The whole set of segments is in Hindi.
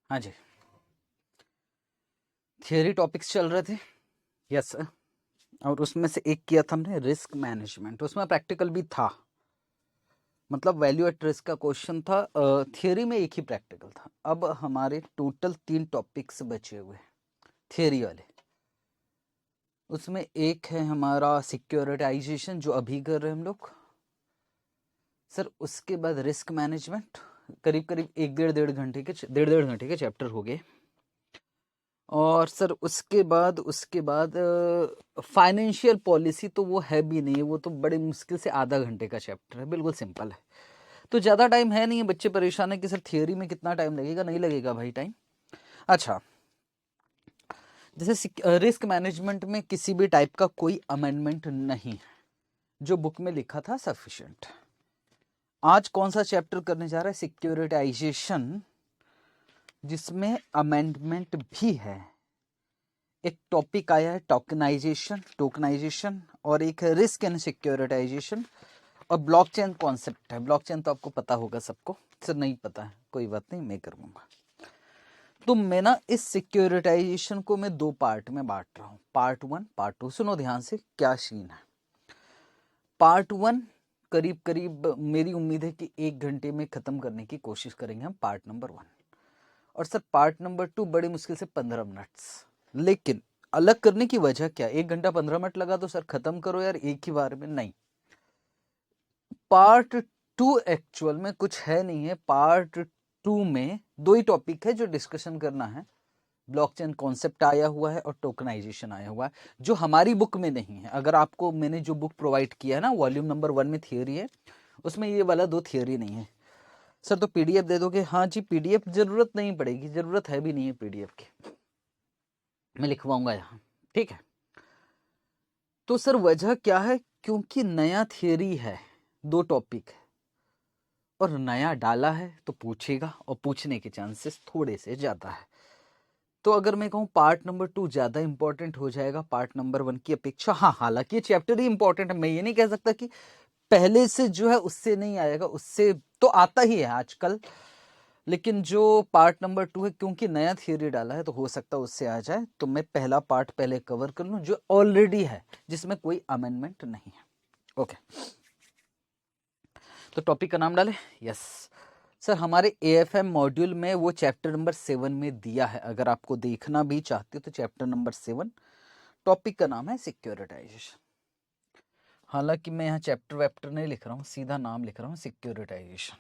हाँ जी, थियरी टॉपिक्स चल रहे थे। Yes sir. और उसमें से एक किया था हमने रिस्क मैनेजमेंट, उसमें प्रैक्टिकल भी था, मतलब वैल्यू एट रिस्क का क्वेश्चन था। थियरी में एक ही प्रैक्टिकल था। अब हमारे टोटल 3 टॉपिक्स बचे हुए थियरी वाले। उसमें एक है हमारा सिक्योरिटाइजेशन, जो अभी कर रहे हैं हम लोग सर। उसके बाद रिस्क मैनेजमेंट, करीब करीब डेढ़ घंटे के चैप्टर हो गए। और सर उसके बाद फाइनेंशियल पॉलिसी, तो वो है भी नहीं, वो तो बड़े मुश्किल से आधा घंटे का चैप्टर है, बिल्कुल सिंपल है। तो ज़्यादा टाइम है नहीं है। बच्चे परेशान है कि सर थियोरी में कितना टाइम लगेगा। नहीं लगेगा भाई टाइम। अच्छा, जैसे रिस्क मैनेजमेंट में किसी भी टाइप का कोई अमेंडमेंट नहीं है, जो बुक में लिखा था सफिशिएंट। आज कौन सा चैप्टर करने जा रहा है? सिक्योरिटाइजेशन, जिसमें अमेंडमेंट भी है। एक टॉपिक आया है टोकनाइजेशन, और एक है रिस्क एंड सिक्योरिटाइजेशन, और ब्लॉकचेन कॉन्सेप्ट है। ब्लॉकचेन तो आपको पता होगा सबको। सर नहीं पता है, कोई बात नहीं, मैं करूँगा। तो मैं ना इस सिक्योरिटाइजेशन को मैं 2 पार्ट में बांट रहा हूँ, पार्ट 1 पार्ट 2। सुनो ध्यान से क्या सीन है। पार्ट 1 करीब करीब मेरी उम्मीद है कि 1 घंटे में खत्म करने की कोशिश करेंगे हम, पार्ट नंबर 1। और सर पार्ट नंबर 2 बड़ी मुश्किल से 15 मिनट्स। लेकिन अलग करने की वजह क्या? 1 घंटा 15 मिनट लगा तो सर खत्म करो यार एक ही बार में। नहीं, पार्ट 2 एक्चुअल में कुछ है नहीं है। पार्ट 2 में 2 ही टॉपिक है जो डिस्कशन करना है। ब्लॉकचेन कॉन्सेप्ट आया हुआ है और टोकनाइजेशन आया हुआ है, जो हमारी बुक में नहीं है। अगर आपको मैंने जो बुक प्रोवाइड किया है ना, वॉल्यूम नंबर 1 में थियोरी है, उसमें ये वाला 2 थियोरी नहीं है। सर तो पीडीएफ दे दोगे? हाँ जी, पीडीएफ जरूरत नहीं पड़ेगी, जरूरत है भी नहीं है पीडीएफ की, मैं लिखवाऊंगा यहाँ, ठीक है। तो सर वजह क्या है? क्योंकि नया थियरी है, 2 टॉपिक है, और नया डाला है तो पूछेगा, और पूछने के चांसेस थोड़े से ज्यादा है। तो अगर मैं कहूँ पार्ट नंबर 2 ज्यादा इंपॉर्टेंट हो जाएगा पार्ट नंबर 1 की अपेक्षा। हाँ, हालांकि ये चैप्टर ही इंपॉर्टेंट है, मैं ये नहीं कह सकता कि पहले से जो है उससे नहीं आएगा, उससे तो आता ही है आजकल। लेकिन जो पार्ट नंबर 2 है, क्योंकि नया थियरी डाला है, तो हो सकता है उससे आ जाए। तो मैं पहला पार्ट पहले कवर कर लूं, जो ऑलरेडी है, जिसमें कोई अमेंडमेंट नहीं है। ओके, तो टॉपिक का नाम डाले। यस सर, हमारे एएफएम मॉड्यूल में वो चैप्टर नंबर 7 में दिया है। अगर आपको देखना भी चाहते हो तो चैप्टर नंबर 7, टॉपिक का नाम है सिक्योरिटाइजेशन। हालांकि मैं यहाँ चैप्टर वैप्टर नहीं लिख रहा हूँ, सीधा नाम लिख रहा हूँ, सिक्योरिटाइजेशन।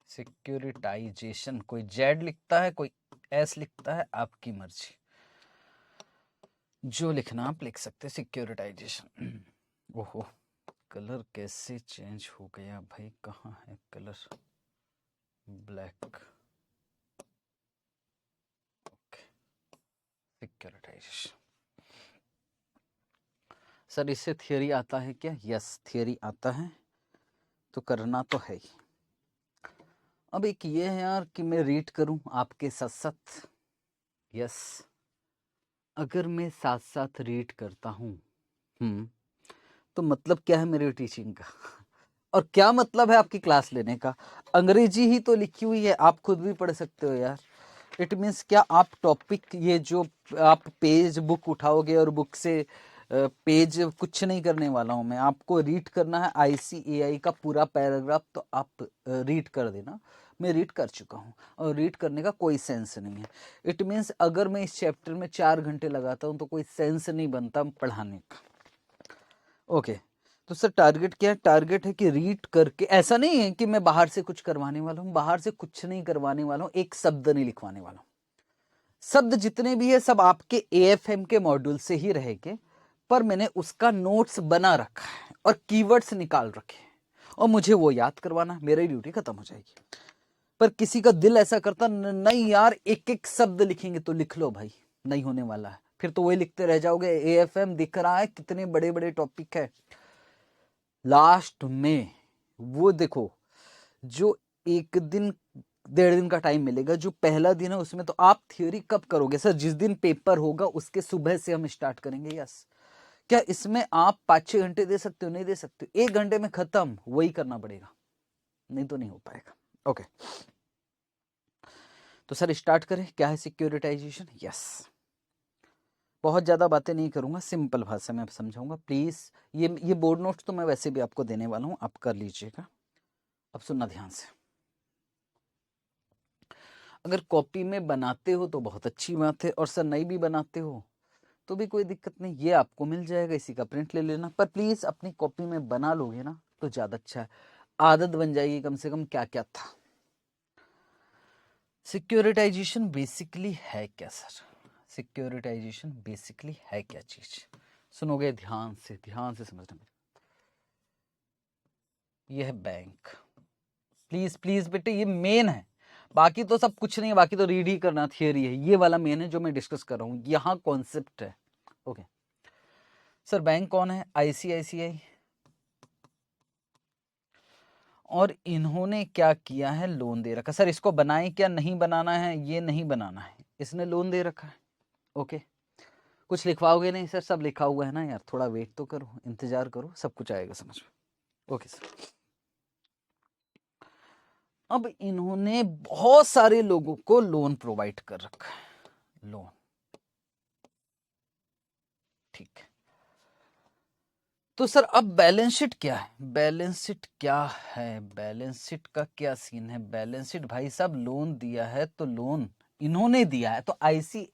सिक्योरिटाइजेशन, कोई जेड लिखता है, कोई एस लिखता है, आपकी मर्जी, जो लिखना आप लिख सकते। सिक्योरिटाइजेशन। ओहो, कलर कैसे चेंज हो गया भाई? कहाँ है colour? Black. Okay, securitisation. Sir इससे थियरी आता है क्या? यस, थियरी आता है, तो करना तो है ही। अब एक ये है यार कि मैं रीड करूं आपके साथ साथ। यस, अगर मैं साथ साथ रीड करता हूं तो मतलब क्या है मेरी टीचिंग का? और क्या मतलब है आपकी क्लास लेने का? अंग्रेजी ही तो लिखी हुई है, आप खुद भी पढ़ सकते हो यार। इट मीन्स क्या आप टॉपिक, ये जो आप पेज बुक उठाओगे और बुक से पेज कुछ नहीं करने वाला हूं मैं, आपको रीड करना है ICAI का पूरा पैराग्राफ, तो आप रीड कर देना। मैं रीड कर चुका हूँ, और रीड करने का कोई सेंस नहीं है। इट मीन्स अगर मैं इस चैप्टर में 4 घंटे लगाता हूँ तो कोई सेंस नहीं बनता पढ़ाने का। ओके, तो सर टारगेट क्या है? टारगेट है कि रीड करके, ऐसा नहीं है कि मैं बाहर से कुछ करवाने वाला हूँ, बाहर से कुछ नहीं करवाने वाला हूँ, एक शब्द नहीं लिखवाने वाला हूँ। शब्द जितने भी है सब आपके AFM के मॉड्यूल से ही रहेंगे, पर मैंने उसका नोट्स बना रखा है और कीवर्ड्स निकाल रखे हैं, और मुझे वो याद करवाना, मेरी ड्यूटी खत्म हो जाएगी। पर किसी का दिल ऐसा करता नहीं यार एक एक शब्द लिखेंगे, तो लिख लो भाई, नहीं होने वाला है। फिर तो वही लिखते रह जाओगे। AFM दिख रहा है कितने बड़े बड़े टॉपिक है। लास्ट में वो देखो, जो एक दिन 1.5 दिन का टाइम मिलेगा। जो पहला दिन है उसमें तो आप थ्योरी कब करोगे सर? जिस दिन पेपर होगा उसके सुबह से हम स्टार्ट करेंगे। यस, क्या इसमें आप 5-6 घंटे दे सकते हो? नहीं दे सकते। 1 घंटे में खत्म, वही करना पड़ेगा, नहीं तो नहीं हो पाएगा। ओके, तो सर स्टार्ट करें। क्या है सिक्योरिटाइजेशन? यस, बहुत ज़्यादा बातें नहीं करूंगा, सिंपल भाषा में समझाऊंगा। प्लीज़ ये बोर्ड नोट्स तो मैं वैसे भी आपको देने वाला हूँ, आप कर लीजिएगा। अब सुनना ध्यान से। अगर कॉपी में बनाते हो तो बहुत अच्छी बात है, और सर नहीं भी बनाते हो तो भी कोई दिक्कत नहीं, ये आपको मिल जाएगा, इसी का प्रिंट ले लेना। पर प्लीज़ अपनी कॉपी में बना लोगे ना तो ज़्यादा अच्छा है, आदत बन जाएगी कम से कम क्या क्या था। सिक्योरिटाइजेशन बेसिकली है क्या सर? सिक्योरिटाइजेशन बेसिकली है क्या चीज़? सुनोगे ध्यान से समझना मेरे। ये है बैंक। प्लीज प्लीज बेटे, ये मेन है, बाकी तो सब कुछ नहीं है, बाकी तो रीड ही करना, थियरी है। ये वाला मेन है जो मैं डिस्कस कर रहा हूँ, यहाँ कॉन्सेप्ट है। ओके सर, बैंक कौन है? आईसीआईसीआई। और इन्होंने क्या किया है? लोन दे रखा। सर इसको बनाए क्या? नहीं बनाना है, ये नहीं बनाना है, इसने लोन दे रखा है। ओके, कुछ लिखवाओगे नहीं सर? सब लिखा हुआ है ना यार, थोड़ा वेट तो करो, इंतजार करो, सब कुछ आएगा समझ में। ओके सर, अब इन्होंने बहुत सारे लोगों को लोन प्रोवाइड कर रखा है। लोन, ठीक है। तो सर अब बैलेंस शीट क्या है? बैलेंस शीट क्या है? बैलेंस शीट का क्या सीन है? बैलेंस शीट भाई साहब, लोन दिया है तो लोन इन्होंने दिया है, तो आईसी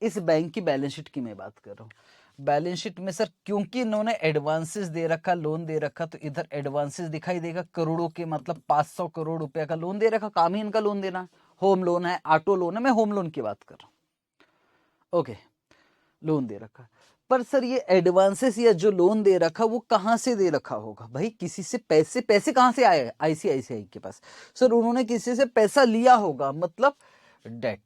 इस बैंक की बैलेंस शीट की मैं बात कर रहा हूँ। बैलेंस शीट में सर क्योंकि इन्होंने एडवांसेस दे रखा, लोन दे रखा, तो इधर एडवांसेस दिखाई देगा करोड़ों के, मतलब 500 करोड़ रुपए का लोन दे रखा। काम ही इनका लोन देना। होम लोन है, ऑटो लोन है, मैं होम लोन की बात कर रहा हूँ। ओके, लोन दे रखा। पर सर ये एडवांसेस या जो लोन दे रखा वो कहां से दे रखा होगा भाई? किसी से पैसे कहां से आए? आईसीआईसीआई के पास। सर उन्होंने किसी से पैसा लिया होगा, मतलब डेट।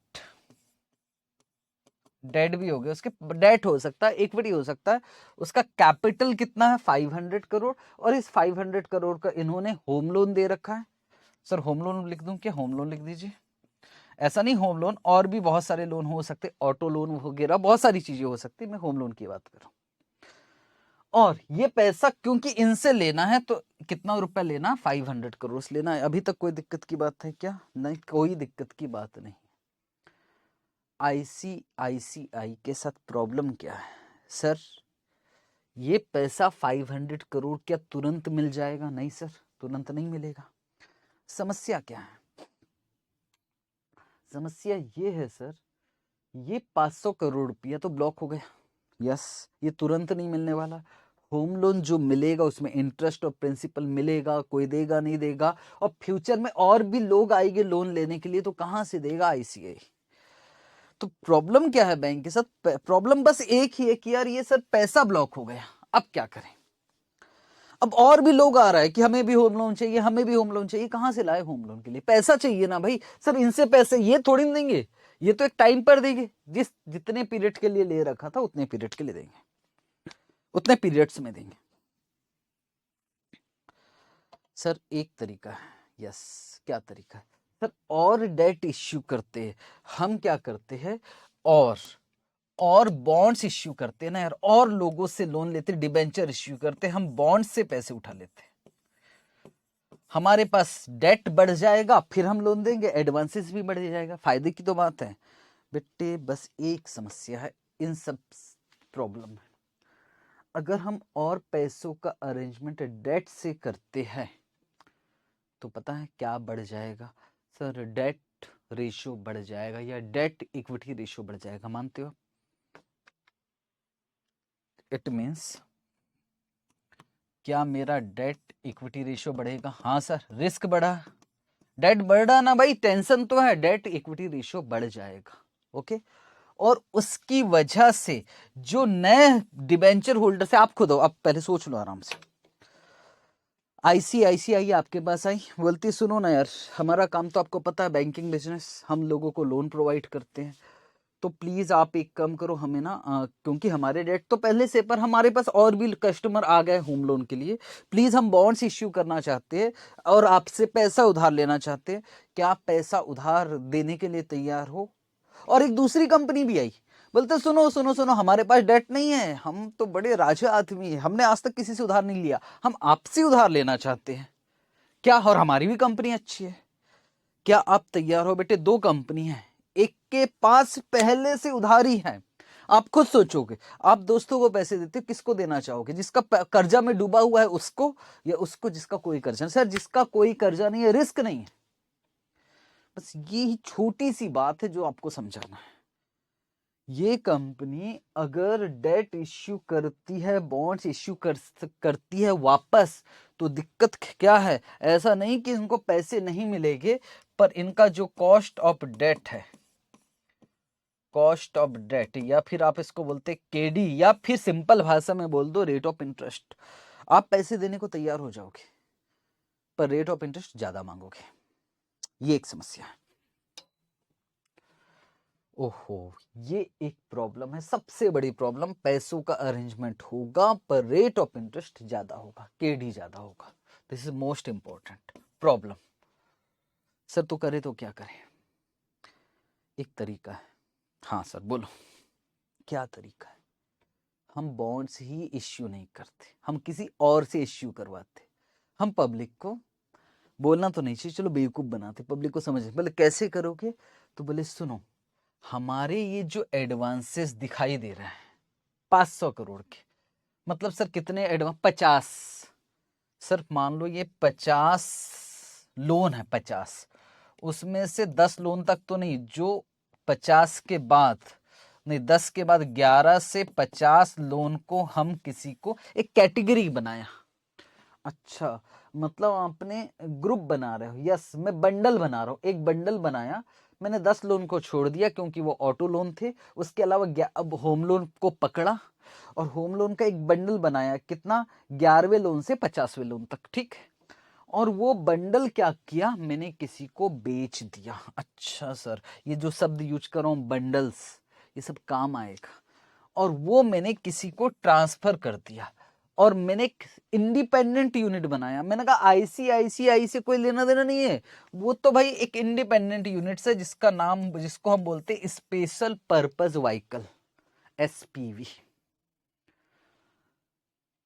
डेट भी हो गया उसके, डेट हो सकता है, इक्विटी हो सकता है। उसका कैपिटल कितना है? 500 करोड़। और इस 500 करोड़ का इन्होंने होम लोन दे रखा है। सर होम लोन लिख दूं क्या? होम लोन लिख दीजिए। ऐसा नहीं, होम लोन और भी बहुत सारे लोन हो सकते, ऑटो लोन वगैरह बहुत सारी चीजें हो सकती, मैं होम लोन की बात कर रहा हूं। और ये पैसा क्योंकि इनसे लेना है, तो कितना रुपया लेना? 500 करोड़ लेना है। अभी तक कोई दिक्कत की बात है क्या? नहीं, कोई दिक्कत की बात नहीं। आईसीआईसीआई के साथ प्रॉब्लम क्या है सर? ये पैसा 500 करोड़ क्या तुरंत मिल जाएगा? नहीं सर, तुरंत नहीं मिलेगा। समस्या क्या है? समस्या ये है सर, ये 500 करोड़ रुपया तो ब्लॉक हो गया। यस, ये तुरंत नहीं मिलने वाला। होम लोन जो मिलेगा उसमें इंटरेस्ट और प्रिंसिपल मिलेगा, कोई देगा नहीं देगा, और फ्यूचर में और भी लोग आएंगे लोन लेने के लिए, तो कहां से देगा? आईसीआई। तो प्रॉब्लम क्या है बैंक के साथ? प्रॉब्लम बस एक ही है कि यार ये सर पैसा ब्लॉक हो गया, अब क्या करें? अब और भी लोग आ रहा है कि हमें भी होम लोन चाहिए, हमें भी होम लोन चाहिए। कहां से लाए होम लोन के लिए? पैसा चाहिए ना भाई। सर इनसे पैसे ये थोड़ी ना देंगे, ये तो एक टाइम पर देंगे, जितने पीरियड के लिए ले रखा था उतने पीरियड के लिए देंगे, उतने पीरियड्स में देंगे। सर एक तरीका है। यस, क्या तरीका है सर? और डेट इश्यू करते हैं हम, क्या करते हैं, और बॉन्ड्स इश्यू करते हैं ना यार, और लोगों से लोन लेते, डिबेंचर इश्यू करते, हम बॉन्ड से पैसे उठा लेते हैं, हमारे पास डेट बढ़ जाएगा, फिर हम लोन देंगे, एडवांसेस भी बढ़ जाएगा, फायदे की तो बात है बेटे। बस एक समस्या है इन सब प्रॉब्लम में, अगर हम और पैसों का अरेंजमेंट डेट से करते हैं तो पता है क्या बढ़ जाएगा सर? डेट रेशियो बढ़ जाएगा, या डेट इक्विटी रेशियो बढ़ जाएगा, मानते हो? इट मीन्स क्या मेरा डेट इक्विटी रेशियो बढ़ेगा? हाँ सर, रिस्क बढ़ा, डेट बढ़ा ना भाई, टेंशन तो है, डेट इक्विटी रेशियो बढ़ जाएगा। ओके, और उसकी वजह से जो नए डिबेंचर होल्डर से, आप खुद हो, आप पहले सोच लो आराम से। आईसीआईसीआई आपके पास आई, बोलती सुनो ना यार, हमारा काम तो आपको पता है, बैंकिंग बिजनेस, हम लोगों को लोन प्रोवाइड करते हैं, तो प्लीज आप एक काम करो, हमें ना क्योंकि हमारे डेट तो पहले से, पर हमारे पास और भी कस्टमर आ गए होम लोन के लिए, प्लीज हम बॉन्ड्स इश्यू करना चाहते हैं और आपसे पैसा उधार लेना चाहते हैं। क्या आप पैसा उधार देने के लिए तैयार हो? और एक दूसरी कंपनी भी आई, बोलते सुनो सुनो सुनो, हमारे पास डेट नहीं है, हम तो बड़े राजा आदमी है, हमने आज तक किसी से उधार नहीं लिया, हम आपसे उधार लेना चाहते हैं क्या? और हमारी भी कंपनी अच्छी है, क्या आप तैयार हो? बेटे दो कंपनी है, एक के पास पहले से उधारी है, आप खुद सोचोगे, आप दोस्तों को पैसे देते हो, किसको देना चाहोगे? जिसका कर्जा में डूबा हुआ है उसको, या उसको जिसका कोई कर्जा नहीं? सर जिसका कोई कर्जा नहीं है, रिस्क नहीं है, बस ये छोटी सी बात है जो आपको समझाना है। ये कंपनी अगर डेट इश्यू करती है, बॉन्ड्स इश्यू करती है वापस, तो दिक्कत क्या है? ऐसा नहीं कि इनको पैसे नहीं मिलेंगे, पर इनका जो कॉस्ट ऑफ डेट है, कॉस्ट ऑफ डेट, या फिर आप इसको बोलते केडी, या फिर सिंपल भाषा में बोल दो रेट ऑफ इंटरेस्ट, आप पैसे देने को तैयार हो जाओगे पर रेट ऑफ इंटरेस्ट ज्यादा मांगोगे, ये एक समस्या है। ओहो, ये एक प्रॉब्लम है, सबसे बड़ी प्रॉब्लम। पैसों का अरेंजमेंट होगा पर रेट ऑफ इंटरेस्ट ज्यादा होगा, केडी ज्यादा होगा। This is most important problem. Sir तो करे तो क्या करें? एक तरीका है। हाँ सर बोलो, क्या तरीका है? हम बॉन्ड्स ही इश्यू नहीं करते, हम किसी और से इश्यू करवाते। हम पब्लिक को बोलना तो नहीं चाहिए, चलो बेवकूफ बनाते, पब्लिक को समझ। बोले कैसे करोगे? तो बोले सुनो, हमारे ये जो एडवांसेस दिखाई दे रहे हैं 500 करोड़ के, मतलब सर कितने एडवांस? 50। सर मान लो ये 50 लोन है, 50, उसमें से 10 लोन तक तो नहीं, जो 50 के बाद नहीं, 10 के बाद 11 से 50 लोन को हम किसी को एक कैटेगरी बनाया। अच्छा, मतलब आपने ग्रुप बना रहे हो? यस, मैं बंडल बना रहा हूँ, एक बंडल बनाया मैंने, 10 लोन को छोड़ दिया क्योंकि वो ऑटो लोन थे, उसके अलावा अब होम लोन को पकड़ा और होम लोन का एक बंडल बनाया, कितना? 11वें लोन से 50वें लोन तक, ठीक है। और वो बंडल क्या किया, मैंने किसी को बेच दिया। अच्छा सर, ये जो शब्द यूज कर रहा हूं बंडल्स, ये सब काम आएगा। और वो मैंने किसी को ट्रांसफर कर दिया और मैंने एक इंडिपेंडेंट यूनिट बनाया। मैंने कहा आईसीआईसीआई से कोई लेना देना नहीं है, वो तो भाई एक इंडिपेंडेंट यूनिट है जिसका नाम, जिसको हम बोलते हैं स्पेशल पर्पस व्हीकल, एसपीवी।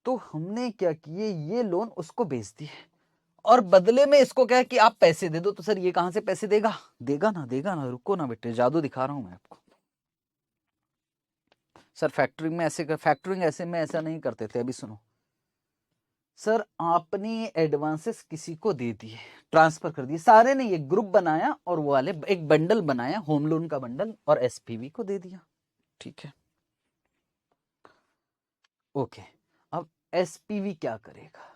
तो हमने क्या किए, ये लोन उसको बेच दिए और बदले में इसको क्या है कि आप पैसे दे दो। तो सर ये कहां से पैसे देगा? देगा ना, रुको ना बेटे, जादू दिखा रहा हूं मैं आपको। सर फैक्टरिंग ऐसे में ऐसा नहीं करते थे, अभी सुनो। सर आपने एडवांसेस किसी को दे दिए, ट्रांसफर कर दिए, सारे ने ये ग्रुप बनाया और वो वाले एक बंडल बनाया, होम लोन का बंडल, और एसपीवी को दे दिया, ठीक है। ओके, अब एसपीवी क्या करेगा?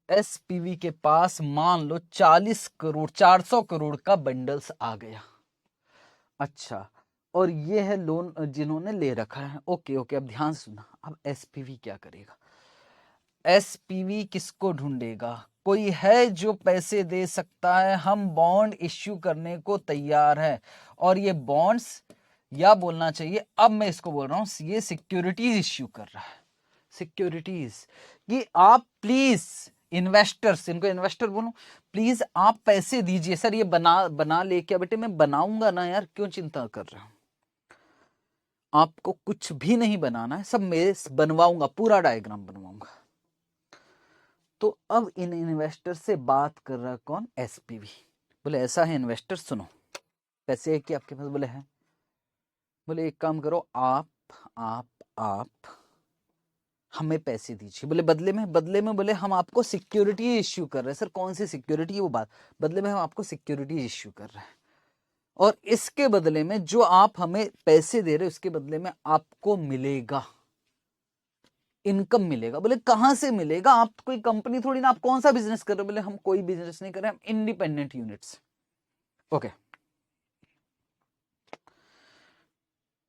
एसपीवी के पास मान लो 40 करोड़ 400 करोड़ का बंडल्स आ गया। अच्छा, और ये है लोन जिन्होंने ले रखा है। ओके ओके, अब ध्यान सुना। अब एसपीवी क्या करेगा? एसपीवी किसको ढूंढेगा? कोई है जो पैसे दे सकता है, हम बॉन्ड इश्यू करने को तैयार है। और ये बॉन्ड्स, या बोलना चाहिए, अब मैं इसको बोल रहा हूं, ये सिक्योरिटीज इश्यू कर रहा है, सिक्योरिटीज, कि आप प्लीज इन्वेस्टर्स, इनको इन्वेस्टर बोलो, प्लीज आप पैसे दीजिए। सर ये बना ले क्या? बेटे मैं बनाऊंगा ना यार, क्यों चिंता कर रहे हो? आपको कुछ भी नहीं बनाना है, सब मैं बनवाऊंगा, पूरा डायग्राम बनवाऊंगा। तो अब इन इन्वेस्टर से बात कर रहा कौन? एसपीवी। बोले ऐसा है इन्वेस्टर, सुनो, पैसे है कि आपके पास? बोले है। बोले एक काम करो, आप हमें पैसे दीजिए। बोले बदले में बोले हम आपको सिक्योरिटी इश्यू कर रहे हैं। सर कौन सी सिक्योरिटी है वो बात? बदले में हम आपको सिक्योरिटी इश्यू कर रहे हैं और इसके बदले में जो आप हमें पैसे दे रहे हो, उसके बदले में आपको मिलेगा, इनकम मिलेगा। बोले कहां से मिलेगा? आप कोई कंपनी थोड़ी ना, आप कौन सा बिजनेस कर रहे हो? बोले हम कोई बिजनेस नहीं कर रहे, हम इंडिपेंडेंट यूनिट्स। ओके,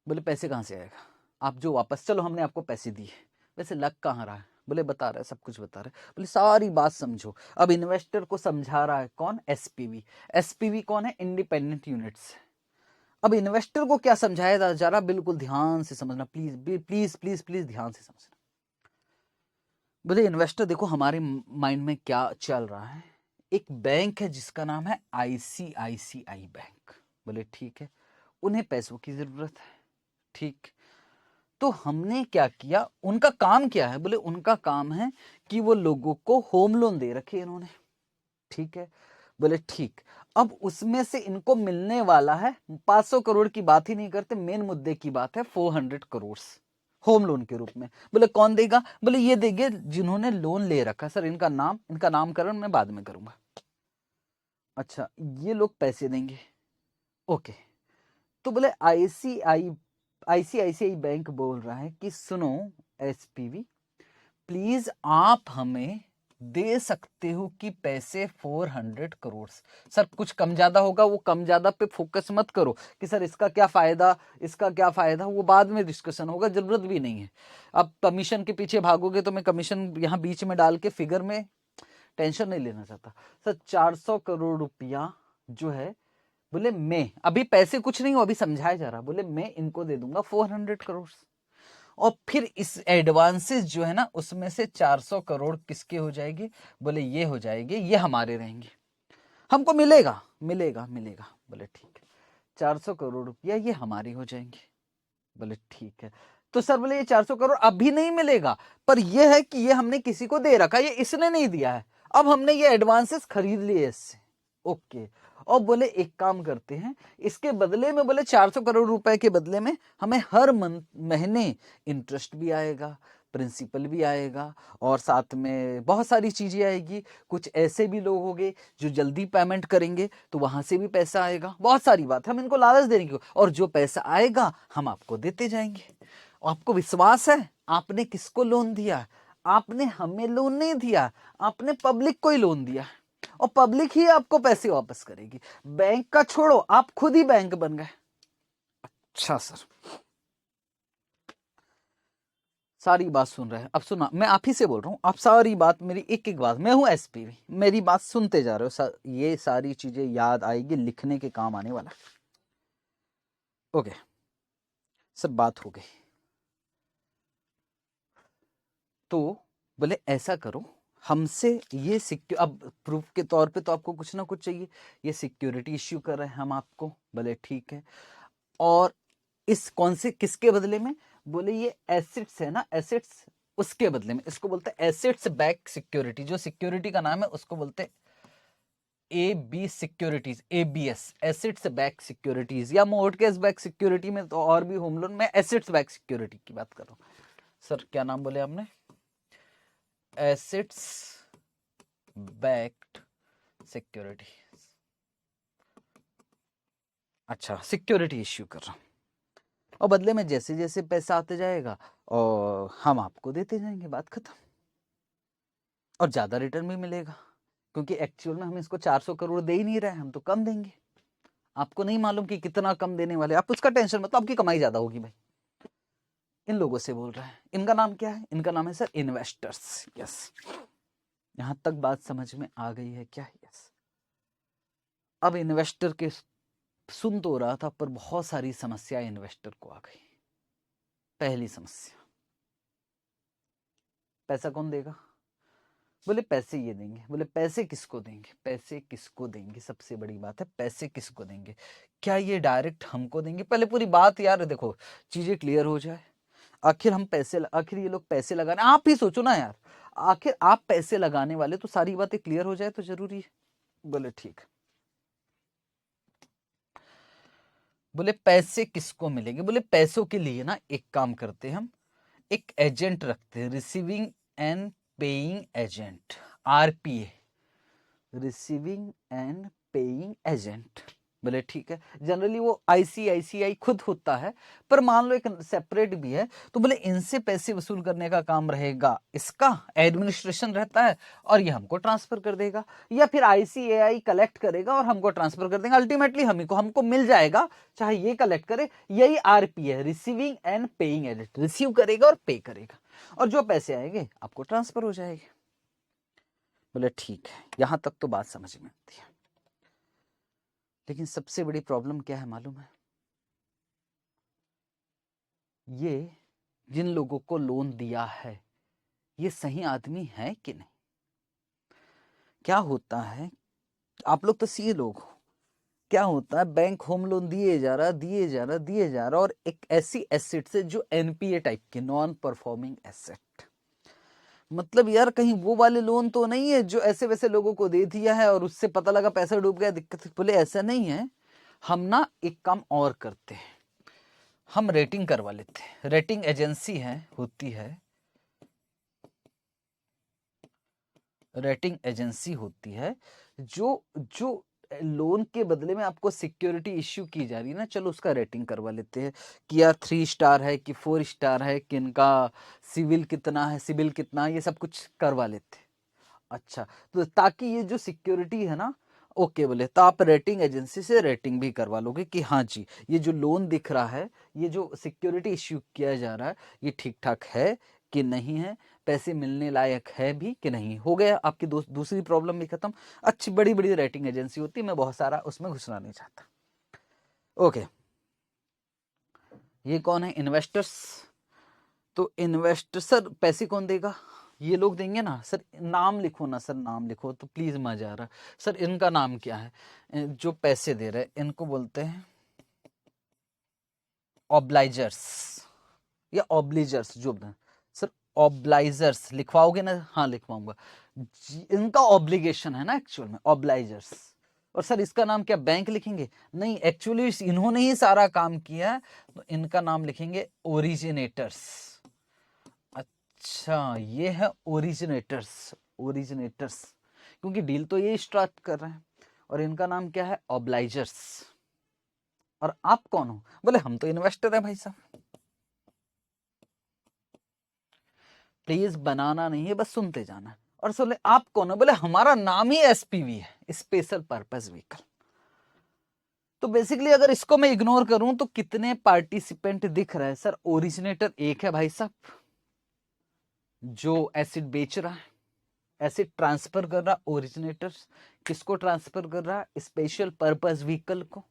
बोले पैसे कहां से आएगा? आप जो वापस, चलो हमने आपको पैसे दिए, वैसे लग कहां रहा है? बोले बता रहा है, सब कुछ बता रहा है। बोले सारी बात समझो। अब इन्वेस्टर को समझा रहा है कौन? एसपीवी। एसपीवी कौन है? Independent units. अब इन्वेस्टर को क्या समझाया जा रहा, बिल्कुल ध्यान से समझना, प्लीज प्लीज प्लीज प्लीज ध्यान से समझना। बोले इन्वेस्टर देखो हमारे माइंड में क्या चल रहा है, एक बैंक है जिसका नाम है आईसीआईसीआई बैंक। बोले ठीक है, उन्हें पैसों की जरूरत है, ठीक। तो हमने क्या किया, उनका काम क्या है, बोले उनका काम है कि वो लोगों को होम लोन दे रखे इन्होंने, ठीक है। बोले ठीक, अब उसमें से इनको मिलने वाला है 500 करोड़ की बात ही नहीं करते, मेन मुद्दे की बात है 400 करोड़ होम लोन के रूप में। बोले कौन देगा, बोले ये देंगे जिन्होंने लोन ले रखा। सर इनका नामकरण मैं बाद में करूंगा। अच्छा ये लोग पैसे देंगे, ओके। तो बोले आईसीआईसीआई बैंक बोल रहा है कि सुनो एसपीवी, प्लीज आप हमें दे सकते हो कि पैसे 400 करोड़। सर कुछ कम ज्यादा होगा, वो कम ज्यादा पे फोकस मत करो कि सर इसका क्या फायदा, इसका क्या फायदा, वो बाद में डिस्कशन होगा, जरूरत भी नहीं है। अब कमीशन के पीछे भागोगे तो मैं कमीशन यहाँ बीच में डाल के फिगर में टेंशन नहीं लेना चाहता। सर 400 करोड़ रुपया जो है, बोले मैं अभी पैसे कुछ नहीं हो, अभी समझाया जा रहा, बोले मैं इनको दे दूंगा 400 करोड़, और फिर इस एडवांसेस जो है ना उसमें से 400 करोड़ किसके हो जाएगी, बोले ये हो जाएंगे, ये हमारे रहेंगे, हमको मिलेगा मिलेगा मिलेगा। बोले ठीक है, 400 करोड़ रुपया ये हमारी हो जाएंगे। बोले ठीक है। तो सर बोले ये 400 करोड़ अभी नहीं मिलेगा, पर यह है कि ये हमने किसी को दे रखा, ये इसने नहीं दिया है, अब हमने ये एडवांसेस खरीद लिए इससे, ओके। और बोले एक काम करते हैं, इसके बदले में बोले 400 करोड़ रुपए के बदले में हमें हर महीने इंटरेस्ट भी आएगा, प्रिंसिपल भी आएगा, और साथ में बहुत सारी चीजें आएगी। कुछ ऐसे भी लोग होंगे जो जल्दी पेमेंट करेंगे तो वहां से भी पैसा आएगा, बहुत सारी बात, हम इनको लालच देने की, और जो पैसा आएगा हम आपको देते जाएंगे। आपको विश्वास है, आपने किसको लोन दिया, आपने हमें लोन नहीं दिया, आपने पब्लिक को ही लोन दिया, और पब्लिक ही आपको पैसे वापस करेगी, बैंक का छोड़ो आप खुद ही बैंक बन गए। अच्छा सर सारी बात सुन रहे हैं, अब सुना, मैं आप ही से बोल रहा हूं, आप सारी बात मेरी एक एक बात, मैं हूं एसपीवी, मेरी बात सुनते जा रहे हो, ये सारी चीजें याद आएगी, लिखने के काम आने वाला। ओके सब बात हो गई। तो बोले ऐसा करो, हमसे ये अब प्रूफ के तौर पे तो आपको कुछ ना कुछ चाहिए, ये सिक्योरिटी इश्यू कर रहे हैं हम आपको। बोले ठीक है, और इस कौन से किसके बदले में, बोले ये एसेट्स है ना, एसेट्स, उसके बदले में, इसको बोलते हैं एसेट्स बैक सिक्योरिटी, जो सिक्योरिटी का नाम है उसको बोलते हैं AB securities, ABS, assets back securities, या मोर्टगेज बैक सिक्योरिटी में तो और भी होम लोन में एसेट्स बैक सिक्योरिटी की बात कर रहा हूं। सर क्या नाम बोले आपने, एसेट्स बैक्ड सिक्योरिटी। अच्छा सिक्योरिटी इश्यू कर रहा हूं, और बदले में जैसे जैसे पैसा आते जाएगा और हम आपको देते जाएंगे, बात खत्म, और ज्यादा रिटर्न भी मिलेगा, क्योंकि एक्चुअल में हम इसको 400 करोड़ दे ही नहीं रहे, हम तो कम देंगे, आपको नहीं मालूम कि कितना कम देने वाले, आप उसका टेंशन मत, आपकी कमाई ज्यादा होगी भाई। इन लोगों से बोल रहा है, इनका नाम क्या है, इनका नाम है सर इन्वेस्टर्स। यस यहां तक बात समझ में आ गई है क्या, यस। अब इन्वेस्टर के सुन तो रहा था, पर बहुत सारी समस्या इन्वेस्टर को आ गई। पहली समस्या, पैसा कौन देगा, बोले पैसे ये देंगे। बोले पैसे किसको देंगे, पैसे किसको देंगे, सबसे बड़ी बात है पैसे किसको देंगे, क्या ये डायरेक्ट हमको देंगे, पहले पूरी बात यार देखो चीजें क्लियर हो जाए। आखिर ये लोग पैसे लगाने, आप ही सोचो ना यार, आखिर आप पैसे लगाने वाले, तो सारी बातें क्लियर हो जाए तो जरूरी है। बोले ठीक, बोले पैसे किसको मिलेंगे, बोले पैसों के लिए ना एक काम करते हैं, हम एक एजेंट रखते हैं, receiving and paying agent, RPA, receiving and paying agent. बोले ठीक है, जनरली वो ICICI खुद होता है, पर मान लो एक सेपरेट भी है, तो बोले इनसे पैसे वसूल करने का काम रहेगा, इसका एडमिनिस्ट्रेशन रहता है, और ये हमको ट्रांसफर कर देगा, या फिर ICAI कलेक्ट करेगा और हमको ट्रांसफर कर देगा, अल्टीमेटली हमको मिल जाएगा, चाहे ये कलेक्ट करे, यही RP है, receiving and paying agent, receive करेगा और पे करेगा, और जो पैसे आएंगे आपको ट्रांसफर हो जाएंगे। बोले ठीक है, यहां तक तो बात समझ में आती है, लेकिन सबसे बड़ी प्रॉब्लम क्या है मालूम है, ये जिन लोगों को लोन दिया है ये सही आदमी है कि नहीं? क्या होता है, आप लोग तो सीए लोग हो, क्या होता है बैंक होम लोन दिए जा रहा दिए जा रहा और एक ऐसी एसेट से जो एनपीए टाइप के, नॉन परफॉर्मिंग एसेट, मतलब यार कहीं वो वाले लोन तो नहीं है जो ऐसे वैसे लोगों को दे दिया है और उससे पता लगा पैसा डूब गया, दिक्कत। बोले ऐसा नहीं है, हम ना एक काम और करते हैं, हम रेटिंग करवा लेते हैं। रेटिंग एजेंसी है, होती है रेटिंग एजेंसी होती है जो जो लोन के बदले में आपको सिक्योरिटी इश्यू की जा रही है ना, चलो उसका रेटिंग करवा लेते हैं कि यार 3 स्टार है कि 4 स्टार है कि इनका सिविल कितना है, सिविल कितना है, ये सब कुछ करवा लेते हैं। अच्छा, तो ताकि ये जो सिक्योरिटी है ना, ओके बोले तो आप रेटिंग एजेंसी से रेटिंग भी करवा लोगे कि हाँ जी ये जो लोन दिख रहा है, ये जो सिक्योरिटी इश्यू किया जा रहा है ये ठीक ठाक है कि नहीं है, पैसे मिलने लायक है भी कि नहीं। हो गया आपकी दूसरी प्रॉब्लम भी खत्म। अच्छी बड़ी बड़ी रेटिंग एजेंसी होती है, मैं बहुत सारा उसमें घुसना नहीं चाहता। ओके, ये कौन है? इन्वेस्टर्स। तो इन्वेस्टर सर पैसे कौन देगा? ये लोग देंगे ना सर। नाम लिखो ना सर, नाम लिखो तो प्लीज मजा आ रहा। सर इनका नाम क्या है? जो पैसे दे रहे इनको बोलते हैं ऑब्लाइजर्स या ऑब्लिजर्स, जो सर ऑब्लाइजर्स लिखवाओगे ना? हाँ लिखवाऊंगा। इनका ऑब्लिगेशन है ना एक्चुअल में, ऑब्लाइजर्स। और सर इसका नाम क्या बैंक लिखेंगे? नहीं, एक्चुअली इन्होंने ही सारा काम किया, तो इनका नाम लिखेंगे ओरिजिनेटर्स। अच्छा, ये है ओरिजिनेटर्स। ओरिजिनेटर्स क्योंकि डील तो ये स्टार्ट कर रहे हैं, और इनका नाम क्या है? ऑब्लाइजर्स। और आप कौन हो? बोले हम तो इन्वेस्टर है भाई साहब। प्लीज बनाना नहीं है, बस सुनते जाना। और बोले आप कौन हो? बोले हमारा नाम ही एसपीवी है, स्पेशल पर्पस व्हीकल। तो बेसिकली अगर इसको मैं इग्नोर करूं तो कितने पार्टिसिपेंट दिख रहे हैं? सर ओरिजिनेटर एक है भाई साहब, जो एसिड बेच रहा है, एसिड ट्रांसफर कर रहा। ओरिजिनेटर किसको ट्रांसफर कर रहा है? स्पेशल पर्पस व्हीकल को।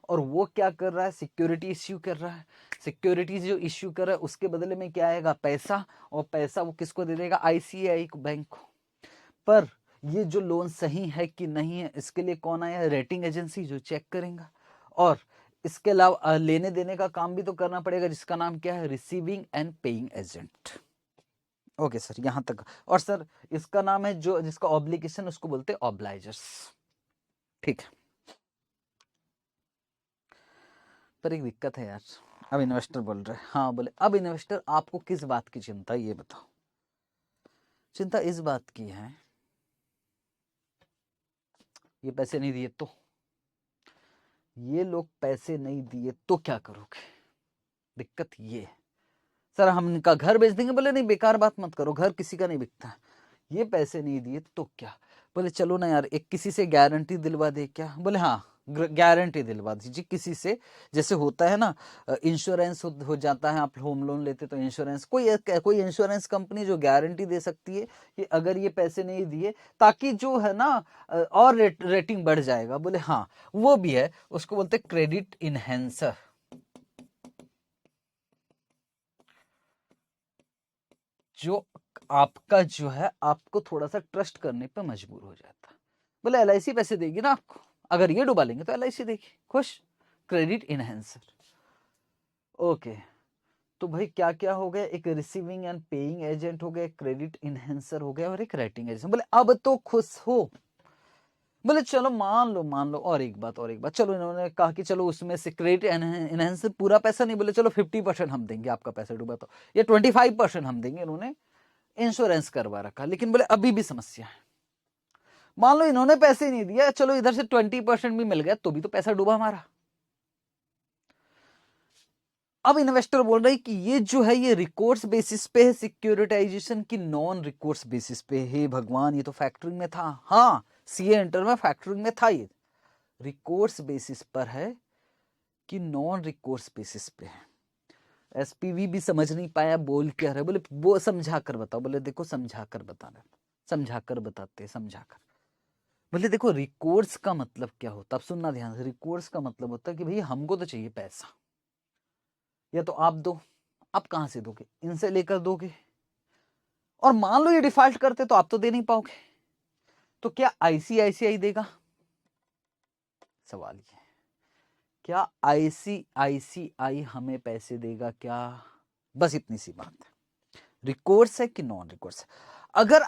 और वो क्या कर रहा है? सिक्योरिटी इश्यू कर रहा है। सिक्योरिटी जो इश्यू कर रहा है उसके बदले में क्या आएगा? पैसा। और पैसा वो किसको दे देगा? आईसीआई को, बैंक को। पर ये जो लोन सही है कि नहीं है, इसके लिए कौन आया? रेटिंग एजेंसी, जो चेक करेगा। और इसके अलावा लेने देने का काम भी तो करना पड़ेगा, जिसका नाम क्या है? Receiving and paying agent. Okay sir, यहां तक। और सर इसका नाम है जो जिसका ऑब्लिगेशन, उसको बोलते हैं ऑब्लाइजर्स। ठीक है, पर एक दिक्कत है यार। अब इन्वेस्टर बोल रहे हैं, हाँ बोले अब इन्वेस्टर आपको किस बात की चिंता, ये बताओ। चिंता इस बात की है, ये पैसे नहीं दिए तो, ये लोग पैसे नहीं दिए तो क्या करोगे? दिक्कत ये है। सर हम इनका घर बेच देंगे। बोले नहीं, बेकार बात मत करो, घर किसी का नहीं बिकता। ये पैसे नहीं दिए तो क्या? बोले चलो ना यार एक किसी से गारंटी दिलवा दे क्या? बोले हाँ गारंटी दिलवा दीजिए किसी से। जैसे होता है ना, इंश्योरेंस हो जाता है, आप होम लोन लेते तो इंश्योरेंस, कोई इंश्योरेंस कंपनी जो गारंटी दे सकती है कि अगर ये पैसे नहीं दिए, ताकि जो है ना और रेटिंग बढ़ जाएगा। बोले हाँ वो भी है, उसको बोलते क्रेडिट इनहेंसर। जो आपका जो है, आपको थोड़ा सा ट्रस्ट करने पे मजबूर हो जाता है। बोले एलआईसी पैसे देगी ना आपको, अगर ये डुबा लेंगे तो एलआईसी देगी, खुश। Credit enhancer. ओके, तो भाई क्या क्या हो गया? एक रिसीविंग एंड पेइंग एजेंट हो गया, एक क्रेडिट इनहेंसर हो गया, और एक रेटिंग एजेंट। बोले अब तो खुश हो? बोले चलो मान लो, और एक बात, चलो इन्होंने कहा कि चलो उसमें से क्रेडिट इनहेंसर पूरा पैसा नहीं, बोले चलो 50% हम देंगे, आपका पैसा डूबा तो, या 25% हम देंगे। इन्होंने इंश्योरेंस करवा रखा, लेकिन बोले अभी भी समस्या है। मान लो इन्होंने पैसे नहीं दिया, चलो इधर से 20% भी मिल गया, तो भी तो पैसा डूबा हमारा। अब इन्वेस्टर बोल रहे कि ये जो है ये रिकोर्स बेसिस पे है सिक्योरिटाइजेशन की, नॉन रिकोर्स बेसिस पे। हे भगवान, ये तो फैक्टरिंग में था। हाँ सीए इंटर में फैक्टरिंग में था, ये रिकोर्स बेसिस पर है कि नॉन रिकोर्स बेसिस पे है। एसपीवी भी समझ नहीं पाया बोल क्या रहे। बोले वो समझा कर बताओ। बोले देखो समझा कर बताना, समझा कर बताते, समझा कर। बोले देखो रिकोर्स का मतलब क्या होता है, अब सुनना ध्यान से। रिकोर्स का मतलब होता है कि भाई हमको तो चाहिए पैसा, या तो आप दो आप कहां से दोगे? इनसे लेकर दोगे, और मान लो ये डिफॉल्ट करते तो आप तो दे नहीं पाओगे, तो क्या आईसीआईसीआई देगा? सवाल ये, क्या आईसीआईसीआई हमें पैसे देगा क्या? बस इतनी सी बात है। रिकोर्स है कि नॉन रिकोर्स है? अगर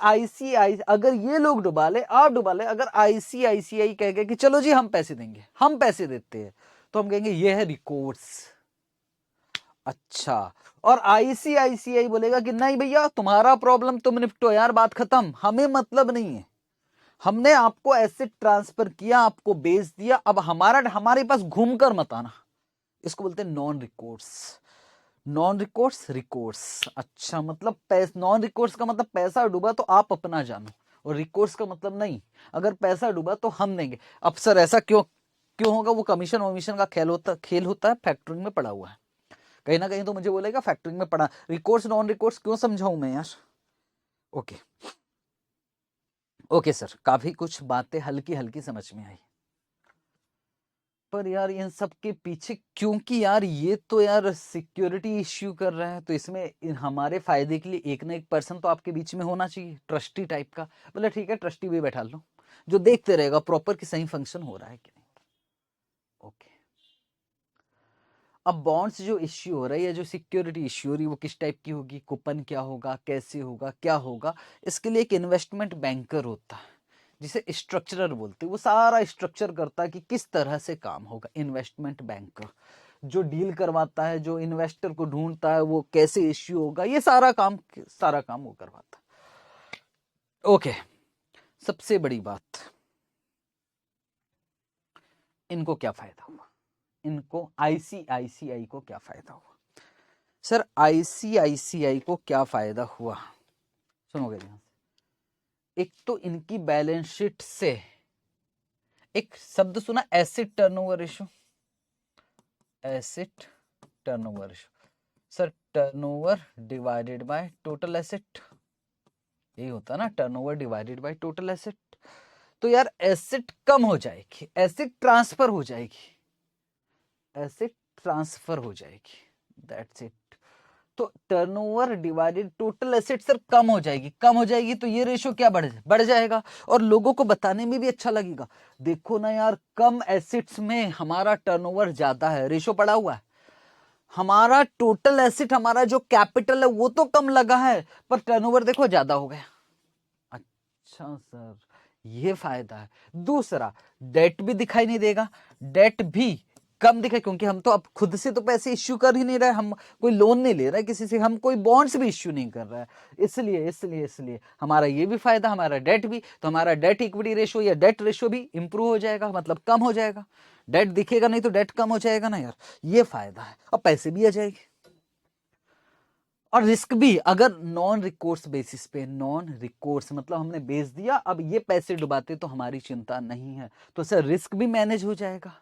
अगर ये लोग डुबा ले, आप डुबा ले, अगर आईसीआईसीआई कह गए कि चलो जी हम पैसे देंगे, हम पैसे देते हैं, तो हम कहेंगे ये है रिकोर्स। अच्छा, और आईसीआईसीआई बोलेगा कि नहीं भैया तुम्हारा प्रॉब्लम तुम निपटो यार, बात खत्म, हमें मतलब नहीं है, हमने आपको एसेट ट्रांसफर किया, आपको बेच दिया, अब हमारे पास घूमकर मत आना। इसको बोलते हैं non recourse. Non recourse, recourse. अच्छा, मतलब नॉन रिकोर्स का मतलब पैसा डूबा तो आप अपना जानो, और रिकोर्स का मतलब नहीं, अगर पैसा डूबा तो हम देंगे। अब सर ऐसा क्यों क्यों होगा? वो कमीशन वमीशन का खेल होता है, फैक्टरिंग में पड़ा हुआ है। कहीं ना कहीं तो मुझे बोलेगा फैक्टरिंग में पड़ा, रिकोर्स नॉन रिकोर्स क्यों समझाऊं मैं यार? ओके ओके सर, काफी कुछ बातें हल्की हल्की समझ में आई, पर यार इन सब के पीछे, क्योंकि यार ये तो यार सिक्योरिटी इश्यू कर रहा है, तो इसमें हमारे फायदे के लिए एक ना एक पर्सन तो आपके बीच में होना चाहिए, ट्रस्टी टाइप का। बोले ठीक है, ट्रस्टी भी बैठा लो, जो देखते रहेगा प्रॉपर कि सही फंक्शन हो रहा है कि नहीं। ओके, अब बॉन्ड्स जो इश्यू हो रही है, जो सिक्योरिटी इश्यू हो रही है, वो किस टाइप की होगी, कूपन क्या होगा, कैसे होगा, क्या होगा? इसके लिए एक इन्वेस्टमेंट बैंकर होता है जिसे स्ट्रक्चरर बोलते हैं, वो सारा स्ट्रक्चर करता है कि किस तरह से काम होगा। इन्वेस्टमेंट बैंकर जो डील करवाता है, जो इन्वेस्टर को ढूंढता है, वो कैसे इश्यू होगा, ये सारा काम वो करवाता है। ओके, सबसे बड़ी बात, इनको क्या फायदा हुआ? इनको आईसीआईसीआई को क्या फायदा हुआ? सर आईसीआईसीआई को क्या फायदा हुआ, सुनोगे ध्यान से। एक तो इनकी बैलेंस शीट से एक शब्द सुना, asset turnover ratio. Asset turnover ratio, sir turnover divided by total asset, यही होता है ना, turnover divided by total asset. तो यार एसेट कम हो जाएगी, एसेट ट्रांसफर हो जाएगी, एसेट ट्रांसफर हो जाएगी, दैट्स इट। तो turnover divided total asset sir कम हो जाएगी, कम हो जाएगी तो ये रेशियो क्या बढ़ जाएगा, और लोगों को बताने में भी अच्छा लगेगा। देखो ना यार, कम एसेट्स में हमारा टर्नओवर ज्यादा है, रेशियो पड़ा हुआ है, हमारा टोटल एसेट, हमारा जो कैपिटल है वो तो कम लगा है, पर टर्नओवर देखो ज्यादा हो गया। अच्छा सर, ये फायदा है। दूसरा, डेट भी दिखाई नहीं देगा, डेट भी कम दिखे, क्योंकि हम तो अब खुद से तो पैसे इश्यू कर ही नहीं रहे, हम कोई लोन नहीं ले रहे किसी से, हम कोई बॉन्ड्स भी इश्यू नहीं कर रहे हैं, इसलिए हमारा ये भी फायदा, हमारा डेट भी, तो हमारा डेट इक्विटी रेशियो या डेट रेशियो भी इंप्रूव हो जाएगा, मतलब कम हो जाएगा। डेट दिखेगा नहीं तो डेट कम हो जाएगा ना यार, ये फायदा है, और पैसे भी आ जाएंगे। और रिस्क भी, अगर नॉन रिकोर्स बेसिस पे, नॉन रिकोर्स मतलब हमने बेच दिया, अब ये पैसे डुबाते तो हमारी चिंता नहीं है, तो सर रिस्क भी मैनेज हो जाएगा।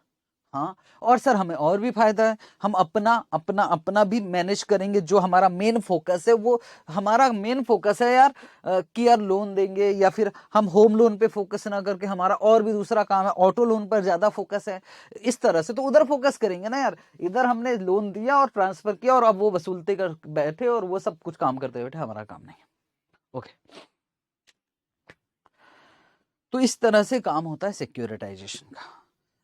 हाँ, और सर हमें और भी फायदा है, हम अपना अपना अपना भी मैनेज करेंगे, जो हमारा मेन फोकस है, वो हमारा मेन फोकस है यार, कि यार लोन देंगे, या फिर हम होम लोन पे फोकस ना करके हमारा और भी दूसरा काम है, ऑटो लोन पर ज्यादा फोकस है, इस तरह से तो उधर फोकस करेंगे ना यार। इधर हमने लोन दिया और ट्रांसफर किया, और अब वो वसूलते कर बैठे, और वो सब कुछ काम करते बैठे, हमारा काम नहीं है। ओके, तो इस तरह से काम होता है सिक्योरिटाइजेशन का।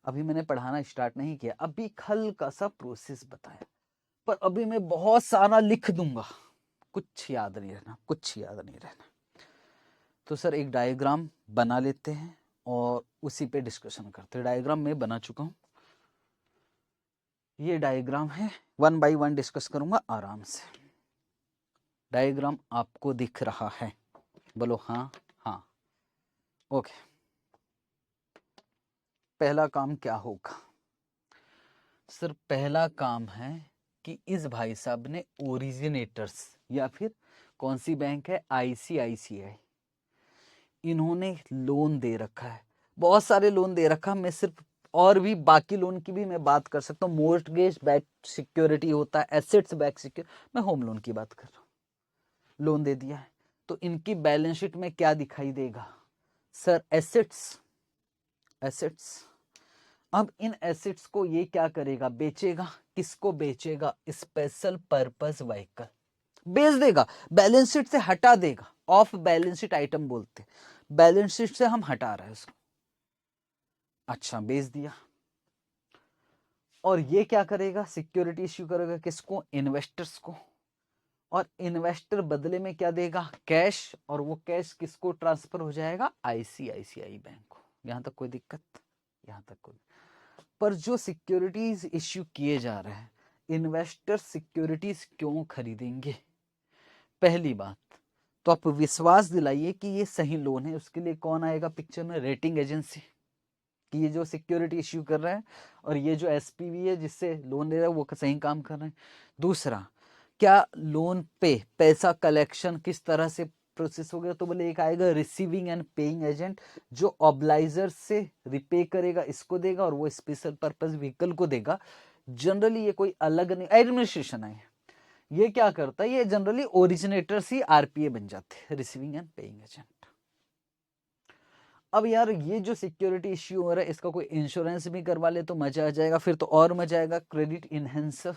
अभी मैंने पढ़ाना स्टार्ट नहीं किया, अभी हल्का सा प्रोसेस बताया, पर अभी मैं बहुत सारा लिख दूंगा, कुछ याद नहीं रहना, कुछ याद नहीं रहना। तो सर एक डायग्राम बना लेते हैं और उसी पे डिस्कशन करते हैं। डायग्राम मैं बना चुका हूं, ये डायग्राम है, 1 बाय 1 डिस्कस करूंगा आराम से। डायग्राम आपको दिख रहा है? बोलो हाँ हाँ। ओके, पहला काम क्या होगा सर? पहला काम है कि इस भाई साहब ने ओरिजिनेटर्स, या फिर कौन सी बैंक है, आईसीआईसीआई, इन्होंने लोन दे रखा है, बहुत सारे लोन दे रखा है, मैं सिर्फ, और भी बाकी लोन की भी मैं बात कर सकता हूँ, मोर्टगेज बैक सिक्योरिटी होता है, एसेट्स बैक सिक्योर, मैं होम लोन की बात कर रहा हूँ। लोन दे दिया है, तो इनकी बैलेंस शीट में क्या दिखाई देगा सर? एसेट्स, एसेट्स, अब इन एसेट्स को ये क्या करेगा, बेचेगा। किसको बेचेगा, स्पेशल पर्पस व्हीकल, बेच देगा, बैलेंस शीट से हटा देगा। ऑफ बैलेंस शीट आइटम बोलते, बैलेंस शीट से हम हटा रहे हैं उसको। अच्छा, बेच दिया। और ये क्या करेगा, सिक्योरिटी इश्यू करेगा। किसको, इन्वेस्टर्स को। और इन्वेस्टर बदले में क्या देगा, कैश। और वो कैश किसको ट्रांसफर हो जाएगा, आईसीआईसीआई बैंक को। यहां तक कोई दिक्कत, यहां तक कोई। पर जो सिक्योरिटीज इश्यू किए जा रहे हैं, इन्वेस्टर सिक्योरिटीज क्यों खरीदेंगे, पहली बात तो आप विश्वास दिलाइए कि ये सही लोन है। उसके लिए कौन आएगा पिक्चर में, रेटिंग एजेंसी, कि ये जो सिक्योरिटी इश्यू कर रहा है और ये जो एसपीवी है जिससे लोन ले रहा है वो सही काम कर रहे हैं। दूसरा, क्या लोन पे पैसा कलेक्शन किस तरह से प्रोसेस हो गया, तो बोले एक आएगा रिसीविंग एंड पेइंग एजेंट, जो ऑब्लाइजर से रिपे करेगा, इसको देगा, और वो स्पेशल पर्पस व्हीकल को देगा। जनरली ये कोई अलग नहीं, एडमिनिस्ट्रेशन है, ये क्या करता है, ये जनरली ओरिजिनेटर्स ही आरपीए बन जाते हैं, रिसीविंग एंड पेइंग एजेंट। अब यार ये जो सिक्योरिटी इश्यू हो रहा है, इसका कोई इंश्योरेंस भी करवा ले तो मजा आ जाएगा, फिर तो और मजा आएगा। Credit enhancer,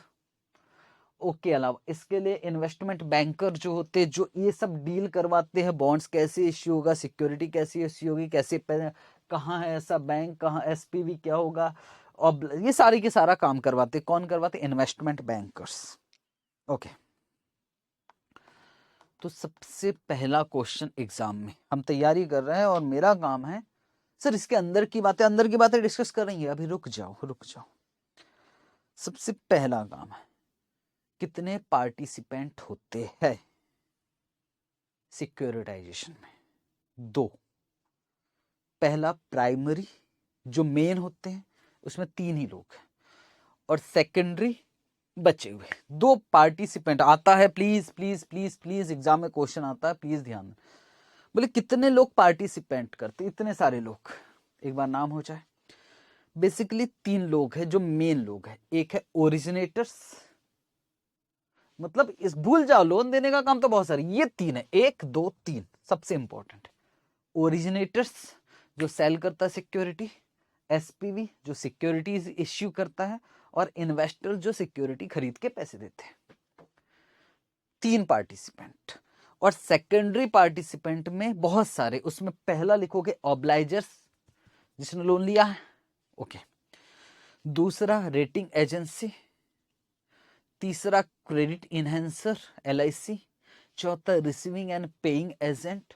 okay. अलावा इसके लिए इन्वेस्टमेंट बैंकर जो होते हैं, जो ये सब डील करवाते हैं, बॉन्ड्स कैसे इश्यू होगा, सिक्योरिटी कैसी इश्यू होगी, कैसे कहाँ है ऐसा बैंक, कहाँ एसपीवी क्या होगा, और ये सारी के सारा काम करवाते। कौन करवाते, इन्वेस्टमेंट बैंकर्स, ओके। तो सबसे पहला क्वेश्चन एग्जाम में हम तैयारी कर रहे हैं और मेरा काम है सर इसके अंदर की बातें डिस्कस करेंगे। अभी रुक जाओ। सबसे पहला काम है, कितने पार्टिसिपेंट होते हैं सिक्योरिटाइजेशन में, 2। पहला प्राइमरी जो मेन होते हैं उसमें 3 ही लोग हैं, और सेकेंडरी बचे हुए 2 पार्टिसिपेंट। आता है, प्लीज एग्जाम में क्वेश्चन आता है, प्लीज ध्यान। बोले कितने लोग पार्टिसिपेंट करते, इतने सारे लोग, एक बार नाम हो जाए। बेसिकली 3 लोग हैं जो मेन लोग हैं। एक है ओरिजिनेटर्स, मतलब इस भूल जाओ, लोन देने का काम तो बहुत सारे, ये 3 है, 1 2 3 सबसे इंपॉर्टेंट। ओरिजिनेटर्स जो सेल करता है सिक्योरिटी, एसपीवी जो सिक्योरिटीज इश्यू करता है, और इन्वेस्टर जो सिक्योरिटी खरीद के पैसे देते हैं। 3 पार्टिसिपेंट। और सेकेंडरी पार्टिसिपेंट में बहुत सारे, उसमें पहला लिखोगे ऑब्लाइजर्स जिसने लोन लिया है, ओके। दूसरा रेटिंग एजेंसी, तीसरा क्रेडिट इनहेंसर एलआईसी, चौथा रिसीविंग एंड पेइंग एजेंट,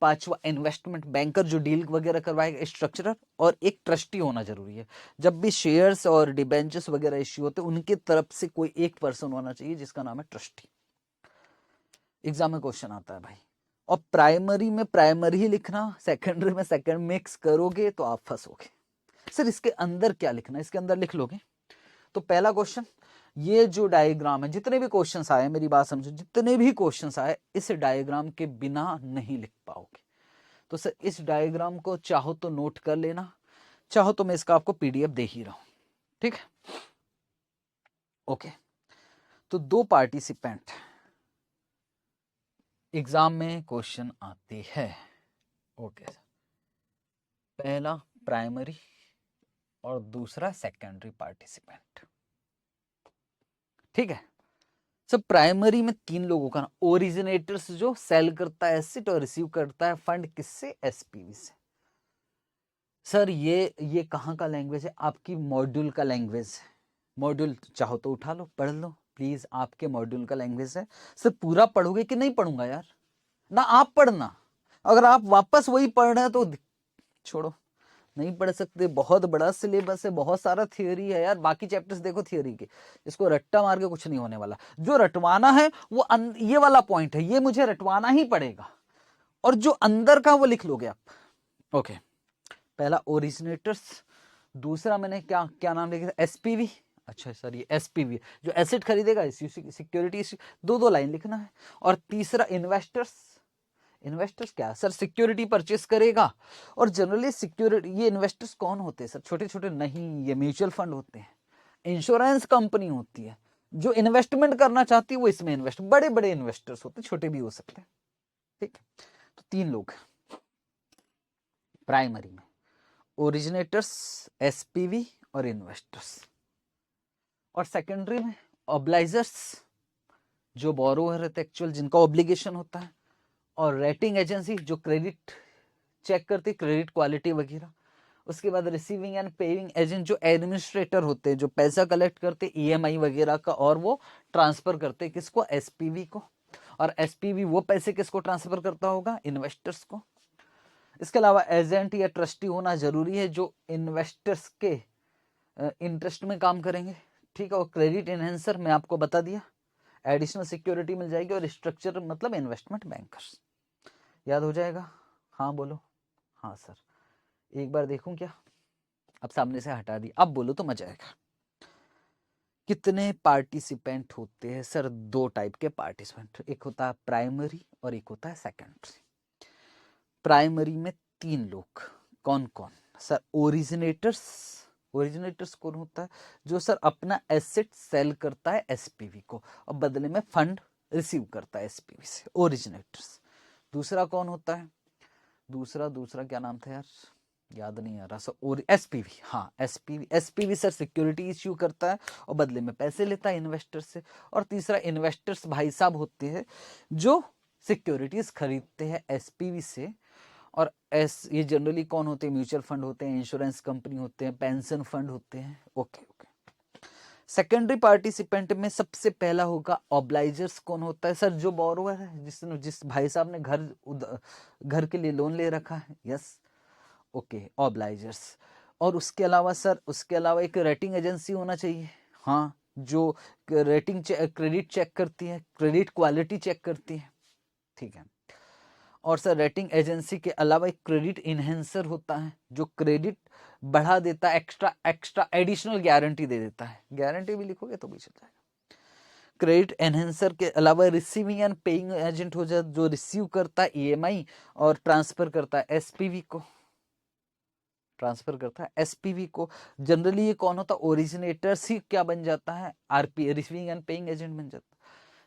पांचवा इन्वेस्टमेंट बैंकर जो डील वगैरह करवाएगा, स्ट्रक्चरर, और एक ट्रस्टी होना जरूरी है। जब भी शेयर्स और डिबेंचर्स वगैरह इश्यू होते हैं उनके तरफ से कोई एक पर्सन होना चाहिए जिसका नाम है ट्रस्टी। एग्जाम में क्वेश्चन आता है भाई। और प्राइमरी में प्राइमरी ही लिखना, सेकेंडरी में सेकेंड, मिक्स करोगे तो आप फंसोगे। सर इसके अंदर क्या लिखना, इसके अंदर लिख लोगे। तो पहला क्वेश्चन, ये जो डायग्राम है, जितने भी क्वेश्चंस आए, मेरी बात समझो, जितने भी क्वेश्चंस आए इस डायग्राम के बिना नहीं लिख पाओगे। तो सर इस डायग्राम को चाहो तो नोट कर लेना, चाहो तो मैं इसका आपको पीडीएफ दे ही रहा हूं, ठीक है, ओके। तो 2 पार्टिसिपेंट एग्जाम में क्वेश्चन आते हैं, ओके। पहला प्राइमरी और दूसरा सेकेंडरी पार्टिसिपेंट, ठीक है। सब प्राइमरी में 3 लोगों का, ओरिजिनेटर्स जो सेल करता है एसेट और रिसीव करता है फंड, किससे, एसपीवी से। सर ये कहाँ का लैंग्वेज है, आपकी मॉड्यूल का लैंग्वेज है। मॉड्यूल चाहो तो उठा लो, पढ़ लो प्लीज, आपके मॉड्यूल का लैंग्वेज है। सर पूरा पढ़ोगे कि नहीं पढ़ूंगा यार, ना आप पढ़ना, अगर आप वापस वही पढ़ रहे हैं तो छोड़ो, नहीं पढ़ सकते। बहुत बड़ा सिलेबस है, बहुत सारा थियोरी है यार। बाकी चैप्टर्स देखो थियोरी के, इसको रट्टा मार के कुछ नहीं होने वाला। जो रटवाना है वो ये वाला पॉइंट है, ये मुझे रटवाना ही पड़ेगा, और जो अंदर का वो लिख लोगे आप, ओके। पहला ओरिजिनेटर्स, दूसरा मैंने क्या क्या नाम लिखा, एसपीवी। अच्छा सर ये एसपीवी जो एसेट खरीदेगा, सिक्योरिटी, 2 लाइन लिखना है। और तीसरा इन्वेस्टर्स, इन्वेस्टर्स क्या सर, सिक्योरिटी परचेस करेगा। और जनरली सिक्योरिटी, ये इन्वेस्टर्स कौन होते हैं सर, छोटे छोटे नहीं, ये म्यूचुअल फंड होते हैं, इंश्योरेंस कंपनी होती है, जो इन्वेस्टमेंट करना चाहती है वो इसमें इन्वेस्ट, बड़े बड़े इन्वेस्टर्स होते हैं, छोटे भी हो सकते हैं, ठीक। तो 3 लोग प्राइमरी में, ओरिजिनेटर्स, एसपीवी और इन्वेस्टर्स। और सेकेंडरी में ऑब्लाइजर्स, जो बोरोवर रहते हैं एक्चुअल, जिनका ऑब्लिगेशन होता है, और रेटिंग एजेंसी जो क्रेडिट चेक करती, क्रेडिट क्वालिटी वगैरह। उसके बाद रिसीविंग एंड पेइंग एजेंट, जो एडमिनिस्ट्रेटर होते हैं, जो पैसा कलेक्ट करते ईएमआई वगैरह का, और वो ट्रांसफर करते किसको, एसपीवी को। और एसपीवी वो पैसे किसको ट्रांसफर करता होगा, इन्वेस्टर्स को। इसके अलावा एजेंट या ट्रस्टी होना जरूरी है, जो इन्वेस्टर्स के इंटरेस्ट में काम करेंगे, ठीक है। और क्रेडिट एनहेंसर मैं आपको बता दिया, एडिशनल सिक्योरिटी मिल जाएगी। और स्ट्रक्चर मतलब इन्वेस्टमेंट बैंकर्स, याद हो जाएगा। हाँ बोलो। हाँ सर, एक बार देखूं क्या, अब सामने से हटा दी, अब बोलो तो मजा आएगा। कितने पार्टिसिपेंट होते हैं सर, दो टाइप के पार्टिसिपेंट, एक होता है प्राइमरी और एक होता है सेकेंडरी। प्राइमरी में 3 लोग, कौन कौन सर, ओरिजिनेटर्स। ओरिजिनेटर्स कौन होता है, जो सर अपना एसेट सेल करता है एसपीवी को और बदले में फंड रिसीव करता है एसपीवी से, ओरिजिनेटर्स। दूसरा कौन होता है, दूसरा क्या नाम था यार, याद नहीं आ रहा सर, और एसपीवी। हाँ एसपीवी सर सिक्योरिटी इश्यू करता है और बदले में पैसे लेता है इन्वेस्टर से। और तीसरा इन्वेस्टर्स भाई साहब होते हैं, जो सिक्योरिटीज खरीदते हैं एसपीवी से। और ये जनरली कौन होते हैं, म्यूचुअल फंड होते हैं, इंश्योरेंस कंपनी होते हैं, पेंशन फंड होते हैं। ओके। सेकेंडरी पार्टिसिपेंट में सबसे पहला होगा ऑब्लाइजर्स। कौन होता है सर, जो बोरोवर है, जिस भाई साहब ने घर के लिए लोन ले रखा है, यस। ओके, ऑब्लाइजर्स। और उसके अलावा एक रेटिंग एजेंसी होना चाहिए, हाँ, जो क्रेडिट चेक करती है, क्रेडिट क्वालिटी चेक करती है, ठीक है। और सर रेटिंग एजेंसी के अलावा एक क्रेडिट इनहेंसर होता है, जो क्रेडिट बढ़ा देता है, एक्स्ट्रा एडिशनल गारंटी दे देता है। गारंटी भी लिखोगे तो भी चल जाएगा। क्रेडिट एनहेंसर के अलावा रिसीविंग एंड पेइंग एजेंट हो जाए, जो रिसीव करता है ईएमआई और ट्रांसफर करता है एसपीवी को, जनरली ये कौन होता है, ओरिजिनेटर्स ही क्या बन जाता है, RP, receiving and paying agent बन जाता है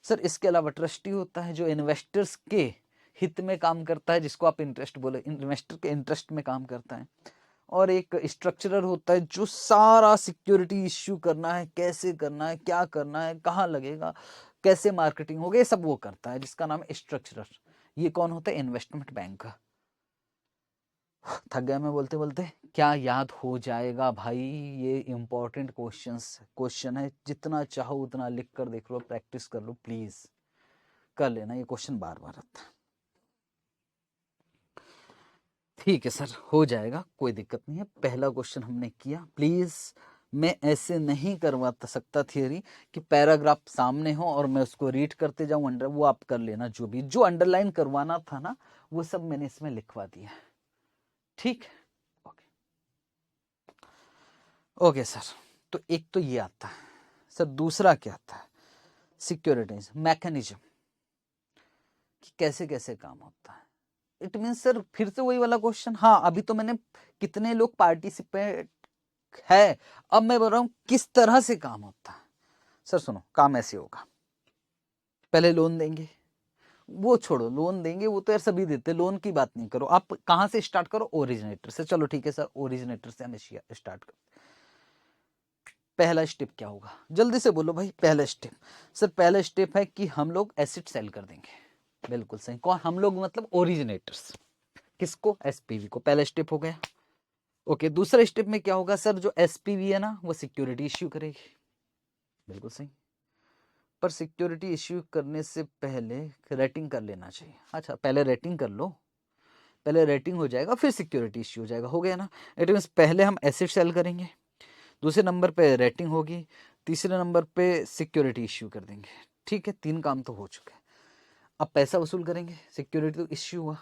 सर। इसके अलावा ट्रस्टी होता है, जो इन्वेस्टर्स के हित में काम करता है, जिसको आप इंटरेस्ट बोले, इन्वेस्टर के इंटरेस्ट में काम करता है। और एक स्ट्रक्चरर होता है, जो सारा सिक्योरिटी इश्यू करना है, कैसे करना है, क्या करना है, कहाँ लगेगा, कैसे मार्केटिंग होगी, ये सब वो करता है, जिसका नाम है स्ट्रक्चरर। ये कौन होता है, इन्वेस्टमेंट बैंक का। थक गया मैं बोलते बोलते, क्या याद हो जाएगा भाई, ये इंपॉर्टेंट क्वेश्चन है, जितना चाहो उतना लिख कर देख लो, प्रैक्टिस कर लो, प्लीज कर लेना, ये क्वेश्चन बार बार आता है। ठीक है सर, हो जाएगा, कोई दिक्कत नहीं है। पहला क्वेश्चन हमने किया, प्लीज मैं ऐसे नहीं करवा सकता थियरी कि पैराग्राफ सामने हो और मैं उसको रीड करते जाऊं अंडर, वो आप कर लेना, जो अंडरलाइन करवाना था ना, वो सब मैंने इसमें लिखवा दिया, ठीक। ओके सर, तो एक तो ये आता है सर, दूसरा क्या आता है, सिक्योरिटीज मैकेनिज्म, कि कैसे कैसे काम होता है। इट मीन सर फिर से वही वाला क्वेश्चन, हाँ अभी तो मैंने कितने लोग पार्टिसिपेट है, अब मैं बोल रहा हूं किस तरह से काम होता है। सर सुनो, काम ऐसे होगा, पहले लोन देंगे, वो छोड़ो, लोन देंगे वो तो यार सभी देते, लोन की बात नहीं करो, आप कहां से स्टार्ट करो, ओरिजिनेटर से। चलो ठीक है सर, ओरिजिनेटर से हम स्टार्ट करो। पहला स्टेप क्या होगा, जल्दी से बोलो भाई, पहला स्टेप। सर पहला स्टेप है कि हम लोग एसेट सेल कर देंगे, बिल्कुल सही। कौन हम लोग, मतलब ओरिजिनेटर्स, किसको, एसपीवी को, पहला स्टेप हो गया। ओके, दूसरा स्टेप में क्या होगा सर, जो एसपीवी है ना, वो सिक्योरिटी इश्यू करेगी, बिल्कुल सही। पर सिक्योरिटी इश्यू करने से पहले रेटिंग कर लेना चाहिए। अच्छा, पहले रेटिंग कर लो, पहले रेटिंग हो जाएगा फिर सिक्योरिटी इश्यू हो जाएगा, हो गया ना। इट मींस पहले हम एसेट सेल करेंगे, दूसरे नंबर पे रेटिंग होगी, तीसरे नंबर पे सिक्योरिटी इश्यू कर देंगे, ठीक है। 3 काम तो हो चुके हैं। अब पैसा वसूल करेंगे, सिक्योरिटी तो इश्यू हुआ,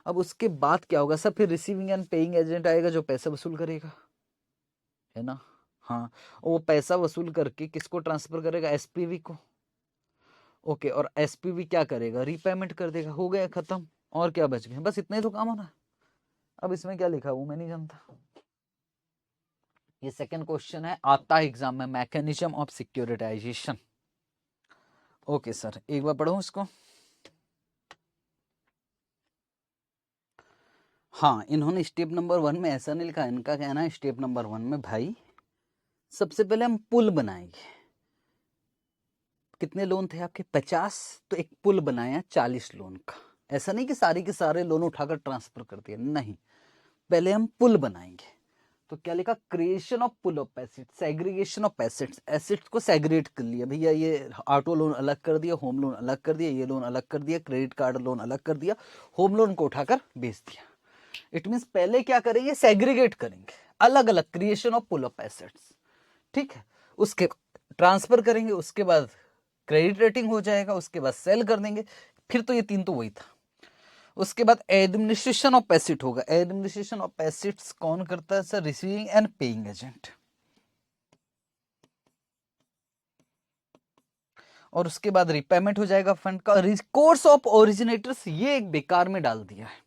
अब उसके बाद क्या होगा सर, फिर रिसीविंग एंड पेइंग एजेंट आएगा, जो पैसा वसूल करेगा, है ना। हाँ, वो पैसा वसूल करके किसको ट्रांसफर करेगा, एसपीवी को। ओके, और एसपीवी क्या करेगा, रीपेमेंट कर देगा, हो गया खत्म। और क्या बच गया, बस इतना ही तो काम होना। अब इसमें क्या लिखा वो मैं नहीं जानता। ये सेकंड क्वेश्चन है, आता है एग्जाम में, mechanism of securitisation. Okay sir, एक बार पढ़ूं इसको। हाँ, इन्होंने स्टेप नंबर 1 में ऐसा नहीं लिखा, इनका कहना है स्टेप नंबर 1 में भाई सबसे पहले हम पुल बनाएंगे। कितने लोन थे आपके? 50, तो एक पुल बनाया 40 लोन का। ऐसा नहीं कि सारे के सारे लोन उठाकर ट्रांसफर कर दिया, नहीं, पहले हम पुल बनाएंगे। तो क्या लिखा? Creation of pool of assets, segregation of assets. Assets को सेग्रीगेट कर लिया भैया, ये ऑटो लोन अलग कर दिया, होम लोन अलग कर दिया, ये लोन अलग कर दिया, क्रेडिट कार्ड लोन अलग कर दिया, होम लोन को उठाकर बेच दिया। इट मीन्स पहले क्या करेंगे? सेग्रीगेट करेंगे, अलग अलग, creation of pool of assets, ठीक है। उसके ट्रांसफर करेंगे, उसके बाद क्रेडिट रेटिंग हो जाएगा, उसके बाद सेल कर देंगे। फिर तो ये तीन तो वही था। उसके बाद एडमिनिस्ट्रेशन ऑफ एसेट होगा। एडमिनिस्ट्रेशन ऑफ एसेट्स कौन करता है sir? Receiving and paying agent. और उसके बाद रिपेमेंट हो जाएगा फंड का। रिकोर्स ऑफ ओरिजिनेटर्स, ये एक बेकार में डाल दिया है।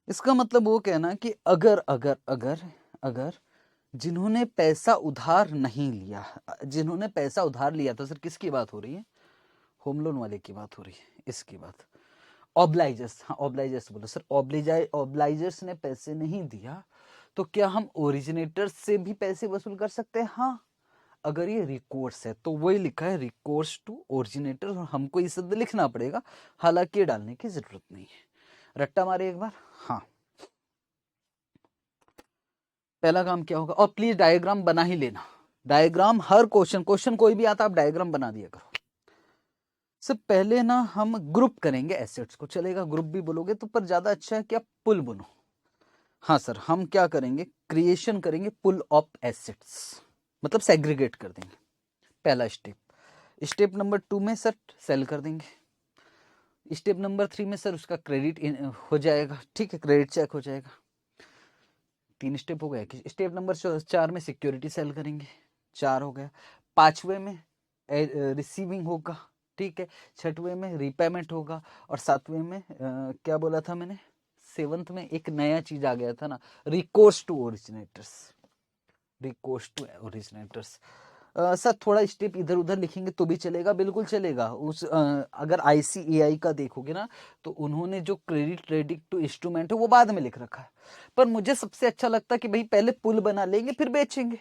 इसका मतलब वो कहना कि अगर अगर अगर अगर जिन्होंने पैसा उधार नहीं लिया, जिन्होंने पैसा उधार लिया था, सर किसकी बात हो रही है? होम लोन वाले की बात हो रही है, इसकी बात। ऑब्लाइजर्स, हाँ ऑब्लाइजर्स बोलो सर। ऑब्लाइजर्स ने पैसे नहीं दिया, तो क्या हम ओरिजिनेटर्स से भी पैसे वसूल कर सकते हैं? हाँ, अगर ये रिकोर्स है तो वही लिखा है, रिकोर्स टू ओरिजिनेटर, और हमको ये शब्द लिखना पड़ेगा, हालांकि ये डालने की जरूरत नहीं है। रट्टा मारे एक बार। हाँ, पहला काम क्या होगा? और प्लीज डायग्राम बना ही लेना। डायग्राम हर क्वेश्चन कोई भी आता आप डायग्राम बना दिया करो। सब पहले ना हम ग्रुप करेंगे एसेट्स को, चलेगा ग्रुप भी बोलोगे तो, पर ज्यादा अच्छा है कि आप पुल बनो। हाँ सर, हम क्या करेंगे? क्रिएशन करेंगे पुल ऑफ एसेट्स, मतलब सेग्रीगेट कर देंगे। पहला स्टेप। स्टेप नंबर 2 में सर सेल कर देंगे। स्टेप नंबर 3 में सर उसका क्रेडिट हो जाएगा, ठीक है, क्रेडिट चेक हो जाएगा। 3 स्टेप हो गया। स्टेप नंबर 4 में सिक्योरिटी सेल करेंगे, 4 हो गया। 5वें में रिसीविंग होगा, ठीक है। 6वें में रीपेमेंट होगा, और 7वें में क्या बोला था मैंने? 7th में एक नया चीज आ गया था ना, recourse to originators. Recourse to originators. Sir थोड़ा स्टेप इधर उधर लिखेंगे तो भी चलेगा, बिल्कुल चलेगा। उस अगर ICAI का देखोगे ना, तो उन्होंने जो क्रेडिट रेटिंग टू इंस्ट्रूमेंट है वो बाद में लिख रखा है, पर मुझे सबसे अच्छा लगता है कि भाई पहले पुल बना लेंगे फिर बेचेंगे।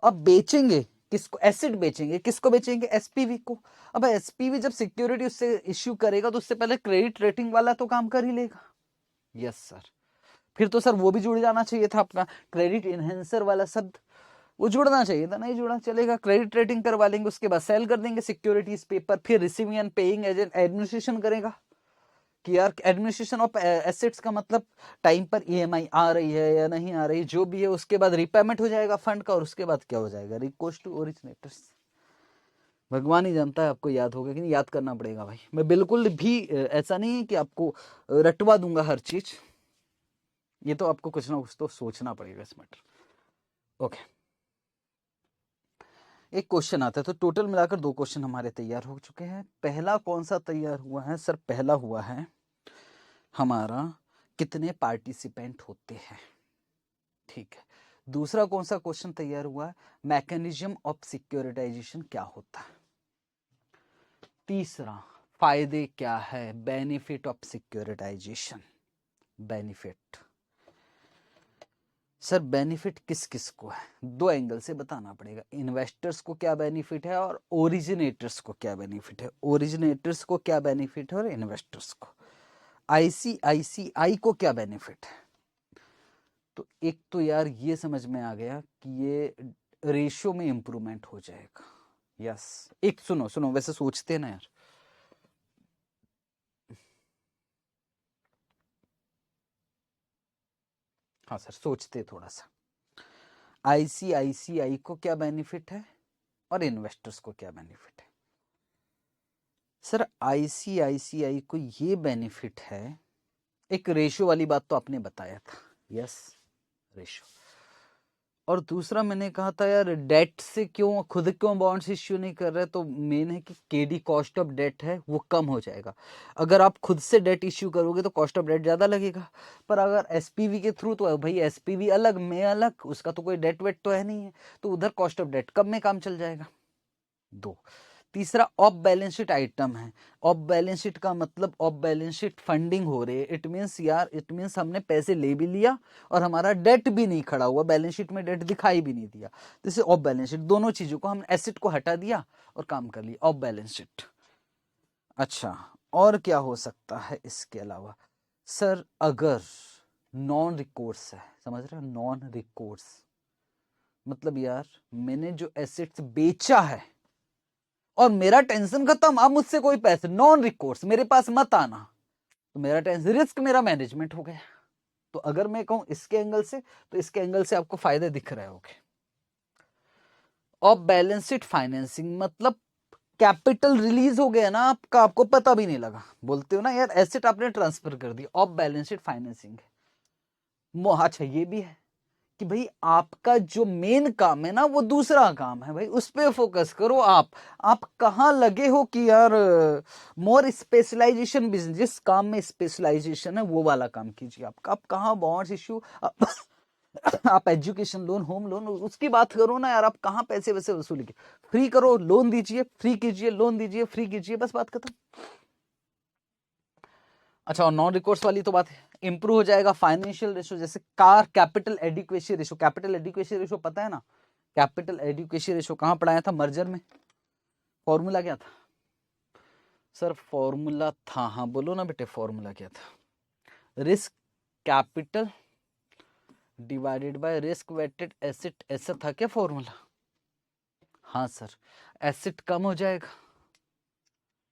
अब बेचेंगे किसको? एसिड बेचेंगे। किसको बेचेंगे? SPV को। अब SPV जब सिक्योरिटी उससे इश्यू करेगा तो उससे पहले क्रेडिट रेटिंग वाला तो काम कर ही लेगा। Yes sir. फिर तो सर वो भी जुड़ जाना चाहिए था अपना, क्रेडिट इनहेंसर वाला शब्द वो जुड़ना चाहिए था, नहीं जुड़ा, चलेगा। क्रेडिट रेटिंग करवा लेंगे, उसके बाद सेल कर देंगे सिक्योरिटीज पेपर, फिर receiving and paying agent administration करेगा कि यार एडमिनिस्ट्रेशन ऑफ एसेट्स का मतलब टाइम पर EMI आ रही है या नहीं आ रही, जो भी है। उसके बाद रिपेमेंट हो जाएगा फंड का, और उसके बाद क्या हो जाएगा? Recourse to originators. भगवान ही जानता है आपको याद होगा कि नहीं, याद करना पड़ेगा भाई। मैं बिल्कुल भी ऐसा नहीं है कि आपको रटवा दूंगा हर चीज, ये तो आपको कुछ ना कुछ तो सोचना पड़ेगा इस मैटर। ओके, एक क्वेश्चन आता है, तो टोटल मिलाकर 2 क्वेश्चन हमारे तैयार हो चुके हैं। पहला कौन सा तैयार हुआ है सर? पहला हुआ है हमारा कितने पार्टिसिपेंट होते हैं, ठीक है। दूसरा कौन सा क्वेश्चन तैयार हुआ है? मैकेनिज्म ऑफ सिक्योरिटाइजेशन क्या होता है। तीसरा, फायदे क्या है, benefit of securitisation. Benefit sir, benefit किस किस को है? 2 एंगल से बताना पड़ेगा। इन्वेस्टर्स को क्या बेनिफिट है और ओरिजिनेटर्स को क्या बेनिफिट है। ओरिजिनेटर्स को क्या बेनिफिट है और इन्वेस्टर्स को। ICICI को क्या बेनिफिट है? तो एक तो यार ये समझ में आ गया कि ये रेशियो में इंप्रूवमेंट हो जाएगा। यस, एक सुनो सुनो, वैसे सोचते ना यार, हाँ सर सोचते थोड़ा सा। ICICI को क्या बेनिफिट है और इन्वेस्टर्स को क्या बेनिफिट है? सर ICICI को ये बेनिफिट है, एक रेशियो वाली बात तो आपने बताया था, यस रेशियो। और दूसरा मैंने कहा था यार डेट से क्यों, खुद क्यों बॉन्ड्स इश्यू नहीं कर रहे, तो मेन है कि KD कॉस्ट ऑफ डेट है वो कम हो जाएगा। अगर आप खुद से डेट इश्यू करोगे तो कॉस्ट ऑफ डेट ज़्यादा लगेगा, पर अगर SPV के थ्रू तो भाई SPV अलग मैं अलग, उसका तो कोई डेट वेट तो है नहीं है, तो उधर कॉस्ट ऑफ डेट कम में काम चल जाएगा। 2 तीसरा ऑफ बैलेंस शीट आइटम है। ऑफ बैलेंस शीट का मतलब ऑफ बैलेंस शीट फंडिंग हो रही है। इट मीन्स हमने पैसे ले भी लिया और हमारा डेट भी नहीं खड़ा हुआ, बैलेंस शीट में डेट दिखाई भी नहीं दिया। जैसे ऑफ बैलेंस शीट, दोनों चीजों को हम एसेट को हटा दिया और काम कर लिया, ऑफ बैलेंस शीट। अच्छा, और क्या हो सकता है इसके अलावा? सर अगर नॉन रिकोर्स है, समझ रहे हो, नॉन रिकोर्स मतलब यार मैंने जो एसेट्स बेचा है और मेरा टेंशन खत्म, अब मुझसे कोई पैसे, नॉन रिकोर्स, मेरे पास मत आना, तो मेरा टेंशन, रिस्क मेरा मैनेजमेंट हो गया। तो अगर मैं कहूं इसके एंगल से, तो इसके एंगल से आपको फायदे दिख रहे होंगे। ऑफ बैलेंस शीट फाइनेंसिंग मतलब कैपिटल रिलीज हो गया ना आपका, आपको पता भी नहीं लगा। बोलते हो ना यार एसेट आपने ट्रांसफर कर दी, ऑफ बैलेंस शीट फाइनेंसिंग है। अच्छा ये भी है कि भाई आपका जो मेन काम है ना वो दूसरा काम है, भाई उस पर फोकस करो। आप कहाँ लगे हो कि यार मोर स्पेशलाइजेशन बिजनेस, जिस काम में स्पेशलाइजेशन है वो वाला काम कीजिए। आप कहाँ बॉन्ड्स इश्यू आप एजुकेशन लोन, होम लोन, उसकी बात करो ना यार। आप कहाँ पैसे वैसे वसूली, फ्री करो, लोन दीजिए, फ्री कीजिए, लोन दीजिए, फ्री कीजिए, बस बात खत्म। अच्छा, और नॉन रिकोर्स वाली तो बात है, इंप्रूव हो जाएगा फाइनेंशियल रेशो, जैसे car capital adequacy ratio. Capital adequacy ratio पता है ना, कैपिटल एडिक्वेसी रेशो कहाँ पढ़ाया था, मर्जर में। फॉर्मूला क्या था सर? फॉर्मूला था, हाँ बोलो ना बेटे, फॉर्मूला क्या था? Risk capital divided by risk weighted asset, ऐसा था क्या फॉर्मूला? हाँ सर, एसेट कम हो जाएगा।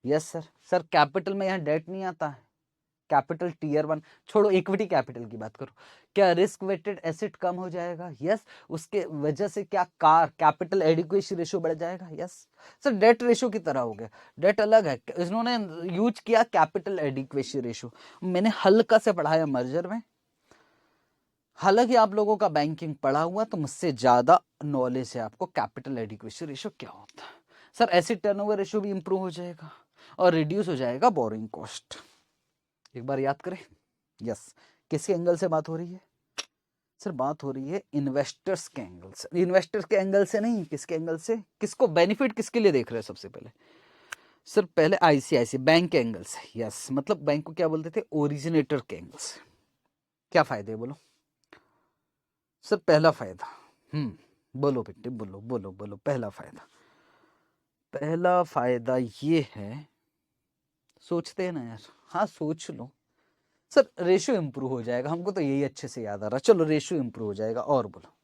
Yes sir. सर कैपिटल में यहाँ डेट नहीं आता है, कैपिटल टीयर 1 छोड़ो, इक्विटी कैपिटल की बात करो। क्या रिस्क वेटेड एसेट कम हो जाएगा? यस। उसके वजह से क्या कार कैपिटल एडिक्वेसी रेशियो बढ़ जाएगा? यस। सर डेट रेशियो की तरह हो गया, डेट अलग है, इन्होंने यूज किया कैपिटल एडिक्वेसी रेशियो। मैंने हल्का से पढ़ाया मर्जर में, हालांकि आप लोगों का बैंकिंग पढ़ा हुआ तो मुझसे ज्यादा नॉलेज है आपको कैपिटल एडिक्वेसी रेशियो क्या होता है। सर एसेट टर्नओवर रेशियो भी इंप्रूव हो जाएगा और रिड्यूस हो जाएगा बोरिंग कॉस्ट। एक बार याद करें। यस। किसके एंगल से बात हो रही है? सर बात हो रही है इन्वेस्टर्स के एंगल से। इन्वेस्टर्स के एंगल से नहीं, किसके एंगल से? किसको बेनिफिट किसके लिए देख रहे हैं सबसे पहले? सर पहले आईसीआईसीआई बैंक के एंगल से। यस, मतलब बैंक को क्या बोलते थे, ओरिजिनेटर के एंगल से। क्या फायदे बोलो सर? पहला फायदा, बोलो बेटे, बोलो बोलो बोलो, पहला फायदा, पहला फायदा ये है, सोचते हैं ना यार, हाँ सोच लो। सर रेशियो इंप्रूव हो जाएगा, हमको तो यही अच्छे से याद आ रहा। चलो रेशियो इंप्रूव हो जाएगा, और बोलो,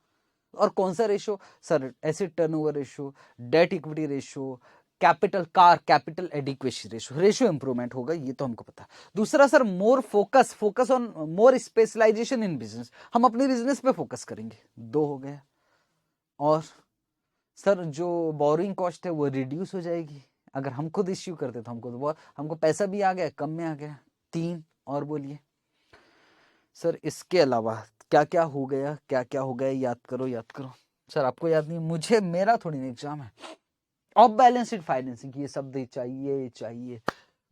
और कौन सा ratio? Sir asset turnover ratio, debt equity ratio, capital adequacy ratio, ratio improvement होगा, ये तो हमको पता है। दूसरा sir more focus on more specialisation in business, हम अपने बिजनेस पे फोकस करेंगे, 2 हो गया। और सर जो बोरिंग कॉस्ट है वो रिड्यूस हो जाएगी, अगर हम खुद इश्यू करते तो हमको पैसा भी आ गया, कम में आ गया, 3। और बोलिए सर इसके अलावा क्या क्या हो गया, क्या क्या हो गया, याद करो याद करो। सर आपको याद नहीं, मुझे, मेरा थोड़ी ना एग्जाम है। ऑफ बैलेंस शीट फाइनेंसिंग, ये शब्द चाहिए।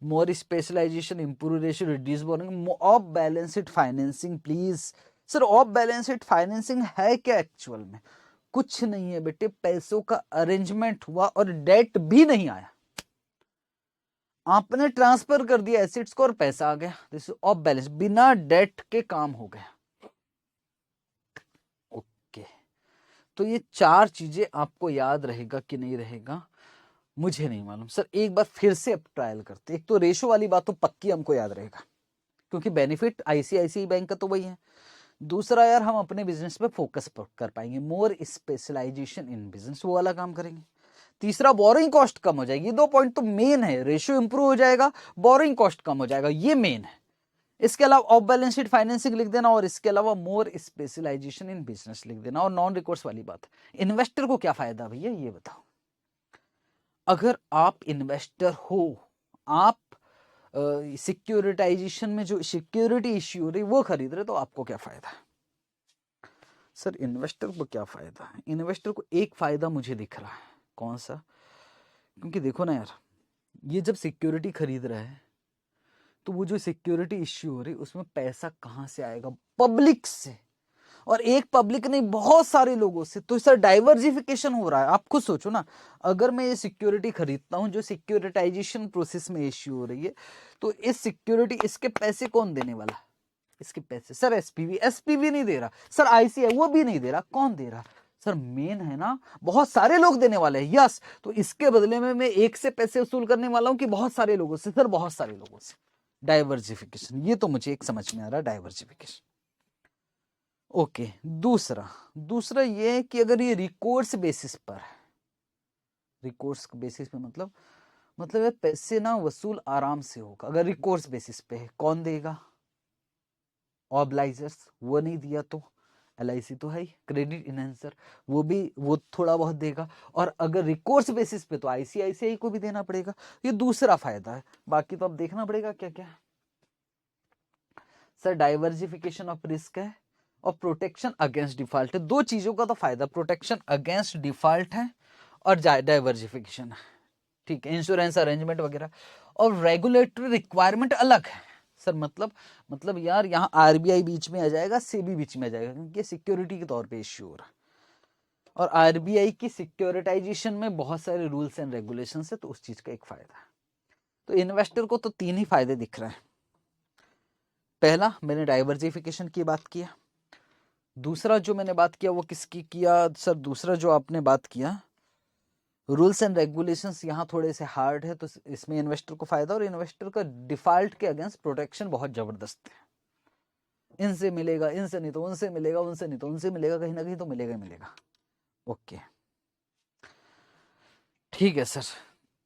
More specialisation, improve ratio, reduce borrowing, off balance sheet financing please. Sir off balance sheet financing है क्या एक्चुअल में? कुछ नहीं है बेटे, पैसों का अरेंजमेंट हुआ और डेट भी नहीं आया, आपने ट्रांसफर कर दिया एसेट्स को और पैसा आ गया, दिस इज ऑफ बैलेंस, बिना डेट के काम हो गया। ओके, तो ये 4 चीजें आपको याद रहेगा कि नहीं रहेगा मुझे नहीं मालूम। सर एक बार फिर से ट्रायल करते। एक तो रेशो वाली बात तो पक्की हमको याद रहेगा, क्योंकि बेनिफिट आईसीआईसीआई बैंक का तो वही है। दूसरा यार हम अपने बिजनेस पे फोकस कर पाएंगे, मोर स्पेशलाइजेशन इन बिजनेस, वो वाला काम करेंगे। तीसरा बोरिंग कॉस्ट कम हो जाएगी। 2 पॉइंट तो मेन है, रेशियो इंप्रूव हो जाएगा, बोरिंग कॉस्ट कम हो जाएगा, ये मेन है। इसके अलावा ऑफ बैलेंस शीट फाइनेंसिंग लिख देना, और इसके अलावा मोर स्पेशलाइजेशन इन बिजनेस लिख देना। और नॉन रिकोर्स वाली बात, इन्वेस्टर को क्या फायदा भैया ये बताओ? अगर आप इन्वेस्टर हो, आप सिक्योरिटाइजेशन में जो सिक्योरिटी इश्यू हो रही वो खरीद रहे, तो आपको क्या फायदा है? सर इन्वेस्टर को क्या फायदा है? इन्वेस्टर को एक फायदा मुझे दिख रहा है, कौन सा? क्योंकि देखो ना यार, ये जब सिक्योरिटी खरीद रहा है तो वो जो सिक्योरिटी इश्यू हो रही उसमें पैसा कहाँ से आएगा? पब्लिक से। और एक पब्लिक नहीं, बहुत सारे लोगों से, तो सर डाइवर्सिफिकेशन हो रहा है। आप खुद सोचो ना, अगर मैं ये सिक्योरिटी खरीदता हूं जो सिक्योरिटाइजेशन प्रोसेस में इश्यू हो रही है, तो इस सिक्योरिटी, इसके पैसे कौन देने वाला? इसके पैसे सर एसपीवी नहीं दे रहा सर, आईसीआई वो भी नहीं दे रहा, कौन दे रहा सर? मेन है ना, बहुत सारे लोग देने वाले हैं। यस, तो इसके बदले में मैं एक से पैसे वसूल करने वाला हूं कि बहुत सारे लोगों से? सर बहुत सारे लोगों से। डाइवर्सिफिकेशन, ये तो मुझे एक समझ में आ रहा है, डाइवर्सिफिकेशन। ओके, दूसरा ये है कि अगर ये रिकोर्स बेसिस पर है, रिकोर्स बेसिस पे मतलब पैसे ना वसूल आराम से होगा। अगर रिकोर्स बेसिस पे है, कौन देगा? ऑब्लाइजर्स, वो नहीं दिया तो एलआईसी तो है ही। क्रेडिट इनहेंसर, वो थोड़ा बहुत देगा। और अगर रिकोर्स बेसिस पे तो आईसीआईसीआई को भी देना पड़ेगा। ये दूसरा फायदा है। बाकी तो अब देखना पड़ेगा क्या क्या है। सर डाइवर्सिफिकेशन ऑफ रिस्क है और प्रोटेक्शन अगेंस्ट डिफॉल्ट है। दो चीजों का तो फायदा, प्रोटेक्शन अगेंस्ट डिफॉल्ट है और डाइवर्सिफिकेशन है। ठीक है, इंश्योरेंस अरेंजमेंट वगैरह। और रेगुलेटरी रिक्वायरमेंट अलग है सर। मतलब यार यहाँ आरबीआई बीच में आ जाएगा, सेबी बीच में आ जाएगा, क्योंकि सिक्योरिटी के तौर पे इश्यू हो रहा है। और आरबीआई की सिक्योरिटाइजेशन में बहुत सारे रूल्स एंड रेगुलेशंस है, तो उस चीज का एक फायदा है। तो इन्वेस्टर को तो तीन ही फायदे दिख रहे हैं। पहला, मैंने डाइवर्सिफिकेशन की बात किया। दूसरा जो मैंने बात किया वो किसकी किया सर? दूसरा जो आपने बात किया, रूल्स एंड रेगुलेशंस यहाँ थोड़े से हार्ड है, तो इसमें इन्वेस्टर को फायदा। और इन्वेस्टर का डिफॉल्ट के अगेंस्ट प्रोटेक्शन बहुत जबरदस्त है। इनसे मिलेगा, इनसे नहीं तो उनसे मिलेगा, उनसे नहीं तो उनसे मिलेगा, कहीं ना कहीं तो मिलेगा ही मिलेगा। ओके, ठीक है सर।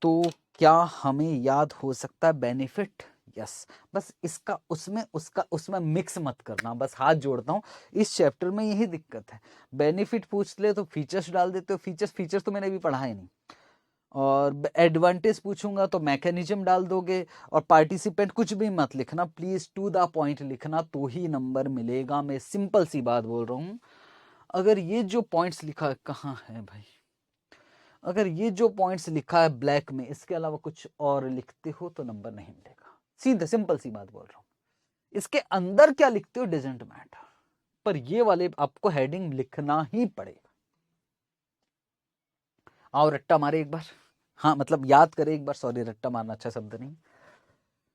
तो क्या हमें याद हो सकता है बेनिफिट? यस, बस इसका उसमें मिक्स मत करना, बस हाथ जोड़ता हूँ। इस चैप्टर में यही दिक्कत है, बेनिफिट पूछ ले तो फीचर्स डाल देते हो। फीचर्स तो मैंने अभी पढ़ा ही नहीं। और एडवांटेज पूछूंगा तो मैकेनिज्म डाल दोगे। और पार्टिसिपेंट कुछ भी मत लिखना प्लीज, टू द पॉइंट लिखना तो ही नंबर मिलेगा। मैं सिंपल सी बात बोल रहा हूं। अगर ये जो पॉइंट्स लिखा है, कहाँ है भाई? अगर ये जो पॉइंट्स लिखा है ब्लैक में, इसके अलावा कुछ और लिखते हो तो नंबर नहीं मिलेगा। सीधे सिंपल सी बात बोल रहा हूं। इसके अंदर क्या लिखते हो डजंट मैटर, पर ये वाले आपको हेडिंग लिखना ही पड़ेगा। आओ रट्टा मारे एक बार। हाँ मतलब याद करे एक बार, सॉरी रट्टा मारना अच्छा शब्द नहीं।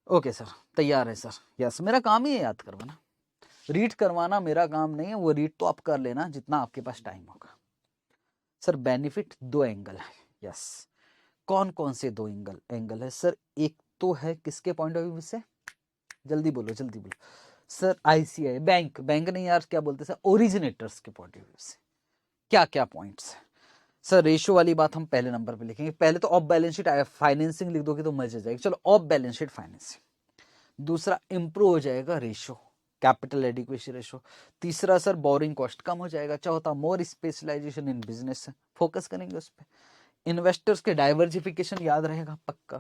ओके सर, तैयार है सर। यस, मेरा काम ही है याद करवाना, रीड करवाना मेरा काम नहीं है। वो रीड तो आप कर लेना जितना आपके पास टाइम होगा। सर बेनिफिट दो एंगल है। यस, कौन कौन से दो एंगल है सर? एक तो है किसके पॉइंट ऑफ व्यू से? जल्दी बोलो जल्दी बोलो सर। आईसीआई बैंक नहीं यार, क्या बोलते सर, ओरिजिनेटर्स के पॉइंट ऑफ व्यू से क्या क्या पॉइंट्स है सर? रेशियो वाली बात हम पहले नंबर पे लिखेंगे। पहले तो ऑफ बैलेंस शीट फाइनेंसिंग लिख दोगे तो मजे जाएगी। चलो ऑफ बैलेंस शीट फाइनेंसिंग। दूसरा इंप्रूव हो जाएगा रेशियो, कैपिटल एडिक्वेसी रेशियो। तीसरा सर बोरिंग कॉस्ट कम हो जाएगा। चौथा मोर स्पेशलाइजेशन इन बिजनेस, फोकस करेंगे उस पर। इन्वेस्टर्स के डाइवर्सिफिकेशन याद रहेगा पक्का,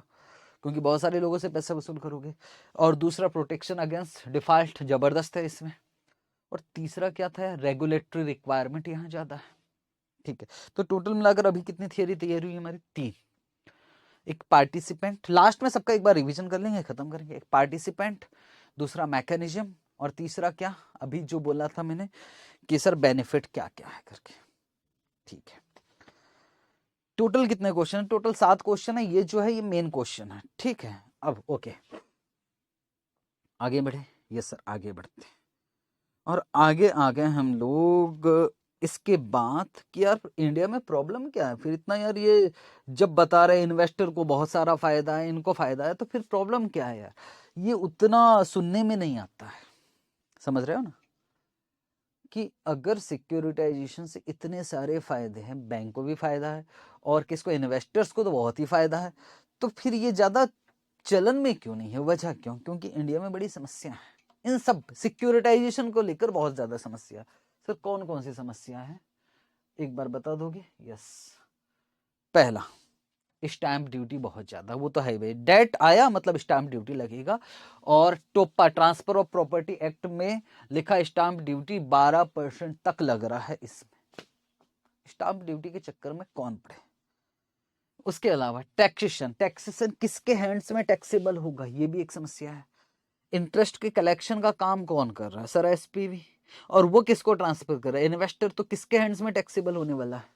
क्योंकि बहुत सारे लोगों से पैसा वसूल करोगे। और दूसरा प्रोटेक्शन अगेंस्ट डिफॉल्ट जबरदस्त है इसमें। और तीसरा क्या था? रेगुलेटरी रिक्वायरमेंट यहाँ ज्यादा है। ठीक है, तो टोटल मिलाकर अभी कितनी थियरी तैयार हुई हमारी? 3। एक पार्टिसिपेंट, लास्ट में सबका एक बार रिवीजन कर लेंगे, खत्म करेंगे। एक पार्टिसिपेंट, दूसरा मैकेनिज्म, और तीसरा क्या अभी जो बोला था मैंने कि सर बेनिफिट क्या क्या है करके। ठीक है, टोटल कितने क्वेश्चन है? टोटल 7 क्वेश्चन है। ये जो है ये मेन क्वेश्चन है। ठीक है, अब ओके आगे बढ़े। यस सर आगे बढ़ते हैं। और आगे आ गए हम लोग इसके बाद कि यार इंडिया में प्रॉब्लम क्या है फिर इतना यार? ये जब बता रहे इन्वेस्टर को बहुत सारा फायदा है, इनको फायदा है, तो फिर प्रॉब्लम क्या है यार? ये उतना सुनने में नहीं आता है, समझ रहे हो ना? कि अगर सिक्योरिटाइजेशन से इतने सारे फायदे हैं, बैंक को भी फायदा है और किसको, इन्वेस्टर्स को तो बहुत ही फायदा है, तो फिर ये ज्यादा चलन में क्यों नहीं है? वजह क्यों? क्योंकि इंडिया में बड़ी समस्या है इन सब सिक्योरिटाइजेशन को लेकर, बहुत ज्यादा समस्या। सर कौन कौन सी समस्या है एक बार बता दोगे? यस, पहला स्टैंप ड्यूटी बहुत ज्यादा, वो तो है भाई। डेट आया मतलब स्टैंप ड्यूटी लगेगा। और टोपा ट्रांसफर ऑफ प्रॉपर्टी एक्ट में लिखा स्टैंप ड्यूटी 12% तक लग रहा है इसमें। स्टैंप ड्यूटी के चक्कर में कौन पड़े? उसके अलावा टैक्सेशन किसके हैंड्स में टैक्सेबल होगा, ये भी एक समस्या है। इंटरेस्ट के कलेक्शन का काम कौन कर रहा है? Sir SPV. और वो किसको ट्रांसफर कर रहा है? इन्वेस्टर। तो किसके हैंड्स में टैक्सेबल होने वाला है?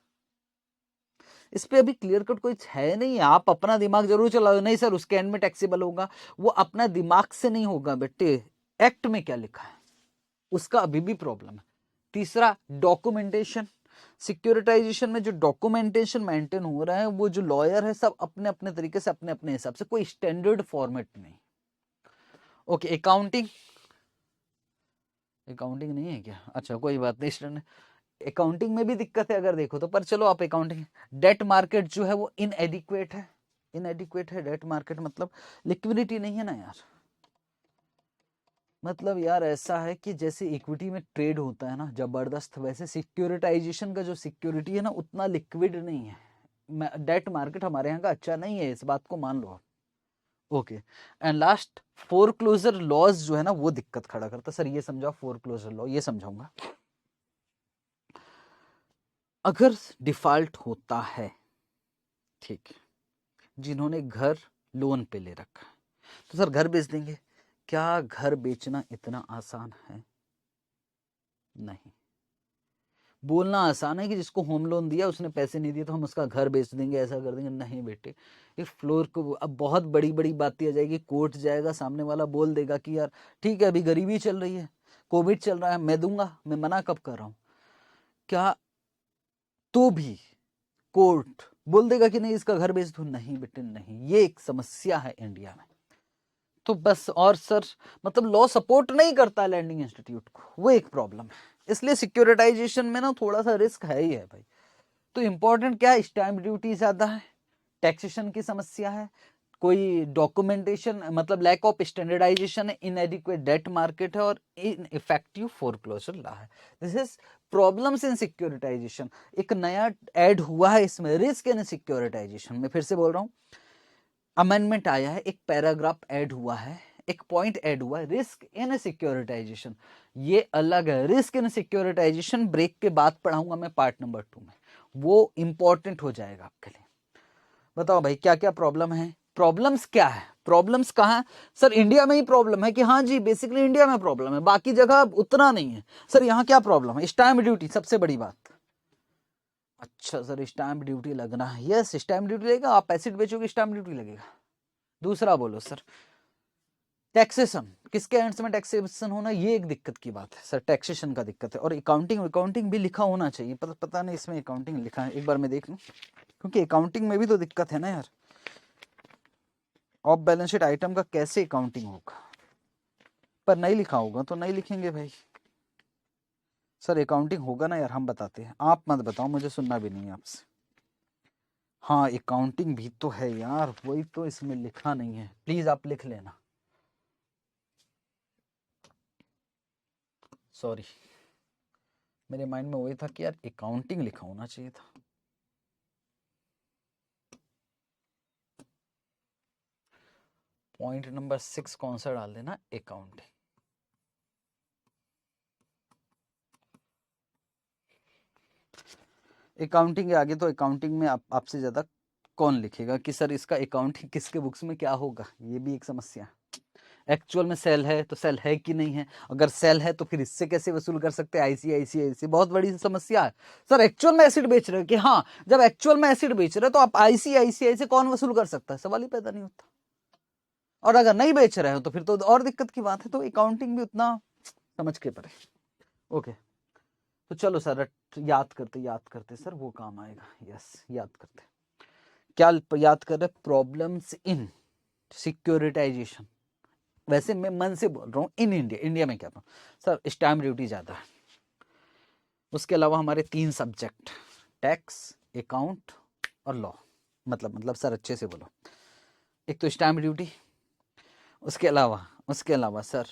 इस पे अभी क्लियर कट कोई है नहीं। आप अपना दिमाग जरूर चलाओ, नहीं सर उसके एंड में टैक्सेबल होगा, वो अपना दिमाग से नहीं होगा बेटे, एक्ट में क्या लिखा है उसका अभी भी प्रॉब्लम है। तीसरा, डॉक्यूमेंटेशन। सिक्योरिटाइजेशन में जो डॉक्यूमेंटेशन मेंटेन हो रहा है, वो जो लॉयर है सब अपने अपने तरीके से, अपने अपने हिसाब से, कोई स्टैंडर्ड फॉर्मेट नहीं। Okay, accounting. अकाउंटिंग नहीं है क्या? अच्छा कोई बात नहीं, स्टैंडर्ड। अकाउंटिंग में भी दिक्कत है अगर देखो तो, पर चलो आप अकाउंटिंग। डेट मार्केट जो है वो इनएडिक्वेट है। इनएडिक्वेट है डेट मार्केट, मतलब लिक्विडिटी नहीं है ना यार। मतलब यार ऐसा है कि जैसे इक्विटी में ट्रेड होता है ना जबरदस्त, वैसे सिक्योरिटाइजेशन का जो सिक्योरिटी है ना उतना लिक्विड नहीं है। डेट मार्केट हमारे यहाँ का अच्छा नहीं है, इस बात को मान लो आप। Okay, and last, foreclosure laws जो है ना वो दिक्कत खड़ा करता है। सर ये समझाओ फोरक्लोजर लॉ। ये समझाऊंगा। अगर डिफॉल्ट होता है, ठीक, जिन्होंने घर लोन पे ले रखा है, तो सर घर बेच देंगे। क्या घर बेचना इतना आसान है? नहीं। बोलना आसान है कि जिसको होम लोन दिया उसने पैसे नहीं दिए तो हम उसका घर बेच देंगे, ऐसा कर देंगे। नहीं बेटे, इस फ्लोर को अब बहुत बड़ी बड़ी बातें आ जाएगी, कोर्ट जाएगा, सामने वाला बोल देगा कि यार ठीक है अभी गरीबी चल रही है, कोविड चल रहा है, मैं दूंगा, मैं मना कब कर रहा हूं क्या? तो भी कोर्ट बोल देगा कि नहीं इसका घर बेच दो। नहीं बेटे नहीं, ये एक समस्या है इंडिया में। तो बस, और सर मतलब लॉ सपोर्ट नहीं करता लैंडिंग इंस्टीट्यूट को, वो एक प्रॉब्लम है। इसलिए सिक्योरिटाइजेशन में ना थोड़ा सा रिस्क है ही है भाई। तो इंपॉर्टेंट क्या है? स्टैंप ड्यूटी ज्यादा है, टैक्सेशन की समस्या है, कोई डॉक्यूमेंटेशन मतलब लैक ऑफ स्टैंडर्डाइजेशन है, इनएडिक्वेट डेट मार्केट है, और इनइफेक्टिव फोरक्लोजर लॉ है। This is problems in securitisation. एक नया ऐड हुआ है इसमें, रिस्क इन सिक्योरिटाइजेशन में। फिर से बोल रहा हूँ, अमेंडमेंट आया है, एक पैराग्राफ ऐड हुआ है, एक पॉइंट ऐड हुआ है, रिस्क इन सिक्योरिटाइजेशन। ये अलग है। रिस्क इन सिक्योरिटाइजेशन ब्रेक के बाद पढ़ाऊंगा मैं पार्ट नंबर 2 में, वो इंपॉर्टेंट हो जाएगा आपके लिए। बताओ भाई क्या क्या प्रॉब्लम है? प्रॉब्लम्स क्या है? प्रॉब्लम्स कहाँ? सर इंडिया में ही प्रॉब्लम है कि हाँ जी बेसिकली इंडिया में प्रॉब्लम है, बाकी जगह उतना नहीं है। सर यहाँ क्या प्रॉब्लम है? स्टैंप ड्यूटी सबसे बड़ी बात। अच्छा सर स्टैंप ड्यूटी लगना है, यस स्टैंप ड्यूटी लगेगा। आप एसिड बेचोगे स्टैंप ड्यूटी लगेगा। दूसरा बोलो सर, टैक्सेशन, किसके एंड्स में टैक्सेशन होना, ये एक दिक्कत की बात है सर, टैक्सेशन का दिक्कत है। और अकाउंटिंग, अकाउंटिंग भी लिखा होना चाहिए। पता नहीं इसमें अकाउंटिंग लिखा है, एक बार मैं देख लूं, क्योंकि अकाउंटिंग में भी तो दिक्कत है ना यार। ऑफ बैलेंस शीट आइटम का कैसे अकाउंटिंग होगा? पर नहीं लिखा होगा तो नहीं लिखेंगे भाई। सर अकाउंटिंग होगा ना यार, हम बताते हैं, आप मत बताओ, मुझे सुनना भी नहीं है आपसे। हाँ अकाउंटिंग भी तो है यार, वही तो इसमें लिखा नहीं है, प्लीज आप लिख लेना। सॉरी, मेरे माइंड में वही था कि यार अकाउंटिंग लिखा होना चाहिए था। पॉइंट नंबर 6 कौन सा डाल देना? अकाउंटिंग। अकाउंटिंग के आगे तो अकाउंटिंग में आपसे ज्यादा कौन लिखेगा कि सर इसका अकाउंटिंग किसके बुक्स में क्या होगा, ये भी एक समस्या। एक्चुअल में सेल है तो सेल है कि नहीं है, अगर सेल है तो फिर इससे कैसे वसूल कर सकते हैं? आईसीआईसीआई से बहुत बड़ी समस्या है। सर एक्चुअल में एसिड बेच रहे हो कि हाँ, जब एक्चुअल में एसिड बेच रहे हो तो आप आईसीआईसीआई से कौन वसूल कर सकता है? सवाल ही पैदा नहीं होता। और अगर नहीं बेच रहे हो तो फिर तो और दिक्कत की बात है। तो अकाउंटिंग भी उतना समझ के पड़े। ओके, तो चलो सर याद करते सर, वो काम आएगा। यस, याद करते क्या याद कर रहे? Problems in securitisation. वैसे मैं मन से बोल रहा हूँ इन इंडिया। इंडिया में क्या सर? स्टैम्प ड्यूटी ज्यादा है, उसके अलावा हमारे 3 सब्जेक्ट, टैक्स, अकाउंट और लॉ। मतलब सर अच्छे से बोलो। एक तो स्टैम्प ड्यूटी, उसके अलावा सर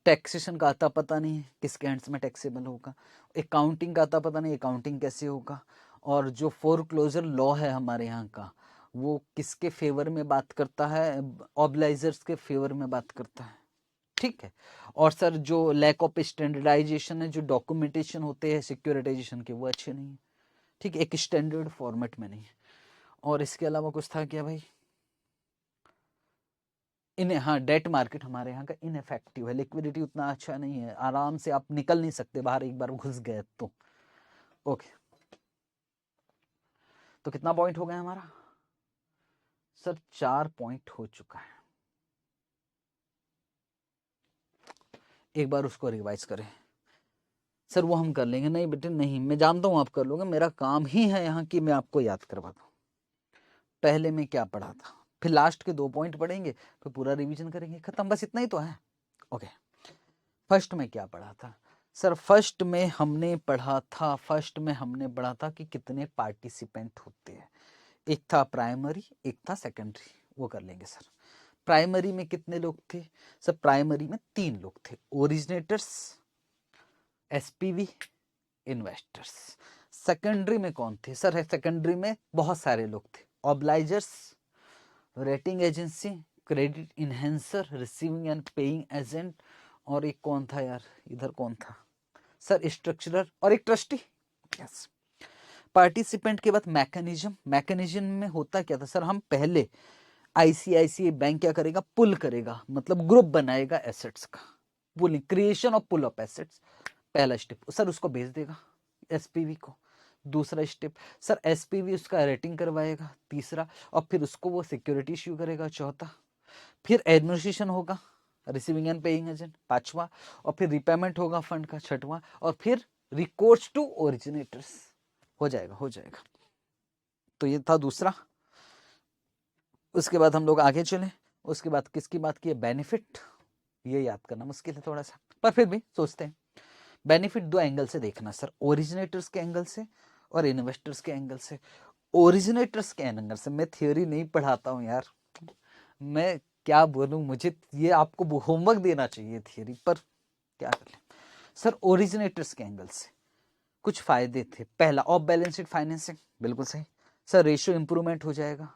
टैक्सेशन का आता पता नहीं है, किसके हैंड्स में टैक्सेबल होगा। अकाउंटिंग का आता पता नहीं, अकाउंटिंग कैसे होगा। और जो फोरक्लोजर लॉ है हमारे यहाँ का, वो किसके फेवर में बात करता है? ऑब्लाइजर्स के फेवर में बात करता है। ठीक है। और सर जो लैक ऑफ स्टैंडर्डाइजेशन है, जो डॉक्यूमेंटेशन होते हैं सिक्योरिटाइजेशन के, वो अच्छे नहीं है। ठीक है, एक स्टैंडर्ड फॉर्मेट में नहीं है। और इसके अलावा कुछ था क्या भाई? हाँ, डेट मार्केट हमारे यहाँ का इनफेक्टिव है, लिक्विडिटी उतना अच्छा नहीं है, आराम से आप निकल नहीं सकते बाहर एक बार घुस गए तो। ओके, तो कितना पॉइंट हो गया हमारा सर? 4 पॉइंट हो चुका है। एक बार उसको रिवाइज करें सर। वो हम कर लेंगे। नहीं बेटे नहीं, मैं जानता हूं आप कर लोगे, मेरा काम ही है यहाँ कि मैं आपको याद करवा दूं। पहले में क्या पढ़ा था, फिर लास्ट के 2 पॉइंट पढ़ेंगे, फिर पूरा रिवीजन करेंगे, खत्म, बस इतना ही तो है। ओके, फर्स्ट में क्या पढ़ा था सर? फर्स्ट में हमने पढ़ा था कि कितने पार्टिसिपेंट होते हैं। एक था प्राइमरी, एक था सेकेंडरी, वो कर लेंगे सर। प्राइमरी में कितने लोग थे सर? प्राइमरी में 3 लोग थे, ओरिजिनेटर्स, एसपीवी, इन्वेस्टर्स। सेकेंडरी में कौन थे सर? सेकेंडरी में बहुत सारे लोग थे, obligors, rating agency, credit enhancer, receiving and paying agent, और एक कौन था यार, इधर कौन था सर? स्ट्रक्चरर और एक ट्रस्टी। यस। पार्टिसिपेंट के बाद मैकेनिज्म में होता क्या था सर? हम पहले आईसीआईसीआई बैंक क्या करेगा? पुल करेगा, मतलब ग्रुप बनाएगा एसेट्स का, pooling, creation of pool of assets, पहला स्टेप सर। उसको भेज देगा एसपीवी को। दूसरा स्टेप सर, एसपीवी उसका रेटिंग करवाएगा, तीसरा, और फिर उसको वो सिक्योरिटी इश्यू करेगा, चौथा। फिर एडमिनिस्ट्रेशन होगा, रिसीविंग एंड पेइंग एजेंट, पांचवा, और फिर रिपेमेंट होगा फंड का, छठवां, और फिर रिकोर्स टू ओरिजिनेटर्स। हो जाएगा। तो ये था दूसरा। उसके बाद हम लोग आगे चले। उसके बाद किसकी बात की है? बेनिफिट। ये याद करना मुश्किल है थोड़ा सा, पर फिर भी सोचते हैं। बेनिफिट 2 एंगल से देखना सर, ओरिजिनेटर्स के एंगल से और इन्वेस्टर्स के एंगल से। ओरिजिनेटर्स के एंगल से मैं थ्योरी नहीं पढ़ाता हूं यार, मैं क्या बोलूं, मुझे ये आपको होमवर्क देना चाहिए थ्योरी पर, क्या कर लें सर। ओरिजिनेटर्स के एंगल से कुछ फायदे थे। पहला, ऑफ बैलेंस शीट फाइनेंसिंग, बिल्कुल सही सर। रेशियो इंप्रूवमेंट हो जाएगा,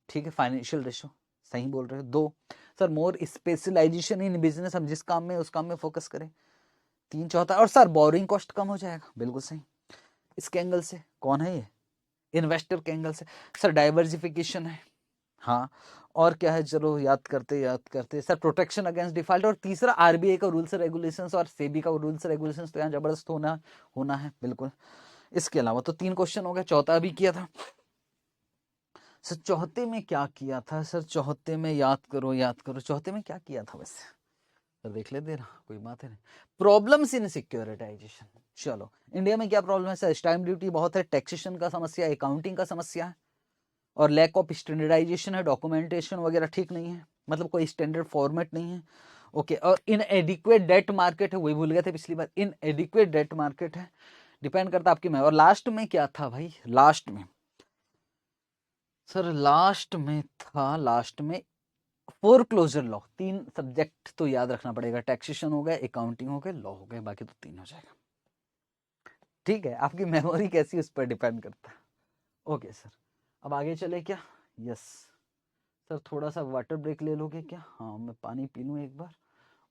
ठीक है, फाइनेंशियल रेशियो, सही बोल रहे हो। 2 sir, more specialisation in business, हम जिस काम में उस काम में फोकस करें। 3 चौथा, और सर बोरिंग कॉस्ट कम हो जाएगा, बिल्कुल सही। इसके एंगल से कौन है ये? इन्वेस्टर के एंगल से सर डाइवर्सिफिकेशन है, हाँ। और क्या है, चलो याद करते सर, प्रोटेक्शन अगेंस्ट डिफॉल्ट। और तीसरा, आरबीआई का रूल्स रेगुलेशंस और सेबी का रूल्स रेगुलेशंस, तो यहाँ जबरदस्त होना है, बिल्कुल। इसके अलावा तो 3 क्वेश्चन हो गए, चौथा भी किया था सर। चौथे में क्या किया था सर? चौथे में याद करो, चौथे में क्या किया था वैसे सर? देख ले, देना कोई बात है नहीं। Problems in securitisation. चलो, इंडिया में क्या प्रॉब्लम है सर? स्टैम्प ड्यूटी बहुत है, टैक्सेशन का समस्या, अकाउंटिंग का समस्या है, और लैक ऑफ स्टैंडर्डाइजेशन है, डॉक्यूमेंटेशन वगैरह ठीक नहीं है, मतलब कोई स्टैंडर्ड फॉर्मेट नहीं है। ओके, और इन एडिक्वेट डेट मार्केट है, वही भूल गए थे पिछली बार, इन एडिक्वेट डेट मार्केट है, डिपेंड करता आपकी में। और लास्ट में क्या था भाई? लास्ट में सर, लास्ट में फोरक्लोजर लॉ। 3 सब्जेक्ट तो याद रखना पड़ेगा, टैक्सेशन हो गया, अकाउंटिंग हो गया, लॉ हो गया, बाकी तो 3 हो जाएगा। ठीक है, आपकी मेमोरी कैसी उस पर डिपेंड करता है। ओके सर, अब आगे चले क्या? यस सर, थोड़ा सा वाटर ब्रेक ले लोगे क्या? हाँ, मैं पानी पी लूँ एक बार।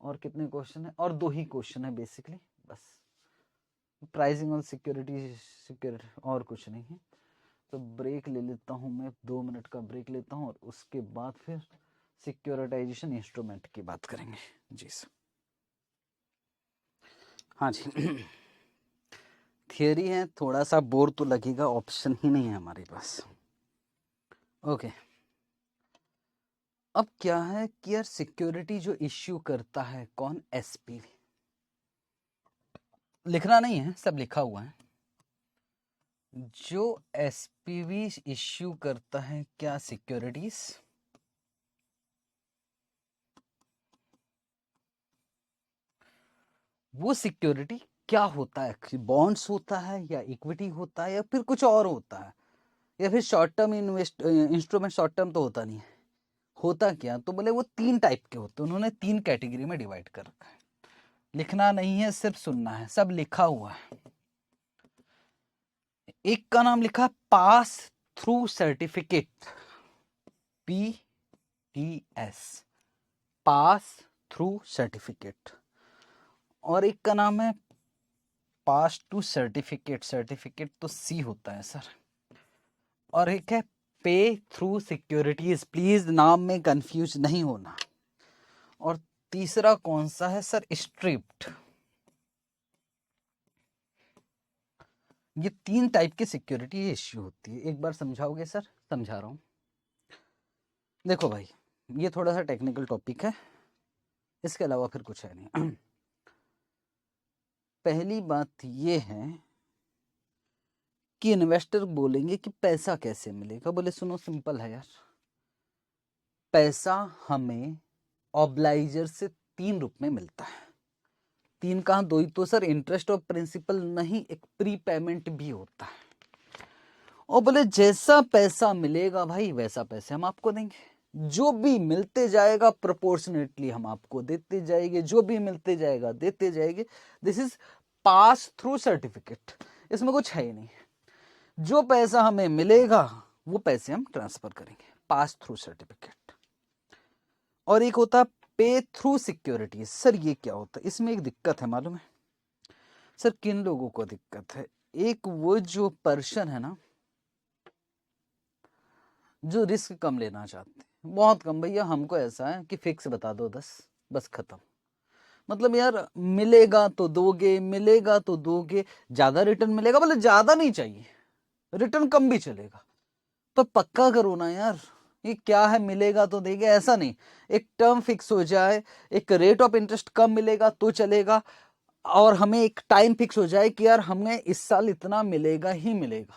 और कितने क्वेश्चन है? और 2 ही क्वेश्चन है बेसिकली, बस। प्राइसिंग और सिक्योरिटी, और कुछ नहीं है। तो ब्रेक ले लेता हूँ मैं, 2 मिनट का ब्रेक लेता हूँ, और उसके बाद फिर सिक्योरिटाइजेशन इंस्ट्रूमेंट की बात करेंगे। जी सर, हाँ जी। थियरी है, थोड़ा सा बोर तो लगेगा, ऑप्शन ही नहीं है हमारे पास। ओके, अब क्या है कि यार सिक्योरिटी जो इश्यू करता है कौन? एसपीवी। लिखना नहीं है, सब लिखा हुआ है। जो एसपीवी इश्यू करता है क्या? सिक्योरिटीज। वो सिक्योरिटी क्या होता है? बॉन्ड्स होता है, या इक्विटी होता है, या फिर कुछ और होता है, या फिर short term instrument? Short term तो होता नहीं है। होता क्या? तो बोले वो 3 टाइप के होते हैं, उन्होंने 3 कैटेगरी में डिवाइड कर रखा है। लिखना नहीं है, सिर्फ सुनना है, सब लिखा हुआ है। एक का नाम लिखा है पास थ्रू सर्टिफिकेट, PTS, पास थ्रू सर्टिफिकेट। और एक का नाम है पास टू सर्टिफिकेट, सर्टिफिकेट तो C होता है सर। और एक है पे थ्रू सिक्योरिटीज, प्लीज नाम में कंफ्यूज नहीं होना। और तीसरा कौन सा है सर? स्ट्रिप्ट। ये 3 टाइप की सिक्योरिटी इश्यू होती है। एक बार समझाओगे सर? समझा रहा हूं। देखो भाई, ये थोड़ा सा टेक्निकल टॉपिक है, इसके अलावा फिर कुछ है नहीं। पहली बात ये है कि इन्वेस्टर बोलेंगे कि पैसा कैसे मिलेगा। बोले सुनो, सिंपल है यार, पैसा हमें ऑब्लाइजर से 3 रूप में मिलता है। 3 कहाँ, 2 ही तो सर। इंटरेस्ट और प्रिंसिपल नहीं, एक प्री पेमेंट भी होता है। और बोले जैसा पैसा मिलेगा भाई वैसा पैसे हम आपको देंगे, जो भी मिलते जाएगा प्रोपोर्शनेटली हम आपको देते जाएंगे, जो भी मिलते जाएगा देते जाएंगे। This is pass through certificate, इसमें कुछ है ही नहीं। जो पैसा हमें मिलेगा वो पैसे हम ट्रांसफर करेंगे, पास थ्रू सर्टिफिकेट। और एक होता है पे थ्रू सिक्योरिटी। सर ये क्या होता है? इसमें एक दिक्कत है, मालूम है सर किन लोगों को दिक्कत है? एक वो जो पर्सन है ना, जो रिस्क कम लेना चाहते हैं, बहुत कम। भैया हमको ऐसा है कि फिक्स बता दो 10, बस खत्म। मतलब यार मिलेगा तो दोगे, मिलेगा तो दोगे, ज्यादा रिटर्न मिलेगा, बोले ज्यादा नहीं चाहिए, रिटर्न कम भी चलेगा, पर पक्का करो ना यार। ये क्या है, मिलेगा तो देंगे ऐसा नहीं, एक टर्म फिक्स हो जाए, एक रेट ऑफ इंटरेस्ट कम मिलेगा तो चलेगा, और हमें एक टाइम फिक्स हो जाए कि यार हमें इस साल इतना मिलेगा ही मिलेगा।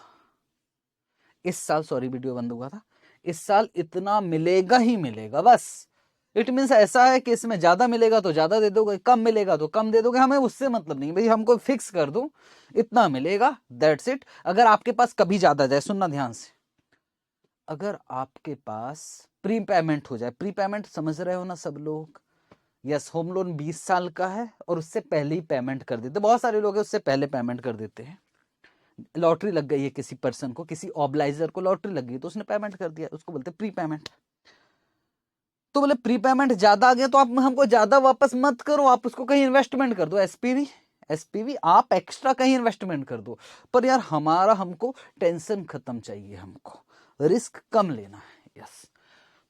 इस साल, सॉरी वीडियो बंद हुआ था, इस साल इतना मिलेगा ही मिलेगा, बस। इट मीन्स ऐसा है कि इसमें ज्यादा मिलेगा तो ज्यादा दे दोगे, कम मिलेगा तो कम दे दोगे, हमें उससे मतलब नहीं भाई, हमको फिक्स कर दो इतना मिलेगा, दैट्स इट। अगर आपके पास कभी ज्यादा जाए, सुनना ध्यान से, अगर आपके पास प्री पेमेंट हो जाए, प्री पेमेंट समझ रहे हो ना सब लोग? यस, होम लोन 20 साल का है और उससे पहले ही पेमेंट कर देते, बहुत सारे लोग हैं उससे पहले पेमेंट कर देते हैं। लॉटरी लग गई है किसी पर्सन को, किसी ऑब्लाइजर को लॉटरी लग गई तो उसने पेमेंट कर दिया, उसको बोलते प्री पेमेंट। तो बोले प्री पेमेंट ज्यादा आ गया तो आप हमको ज्यादा वापस मत करो, आप उसको कहीं इन्वेस्टमेंट कर दो, एसपीवी, एसपीवी आप एक्स्ट्रा कहीं इन्वेस्टमेंट कर दो। पर यार हमारा, हमको टेंशन खत्म चाहिए, हमको रिस्क कम लेना है। यस,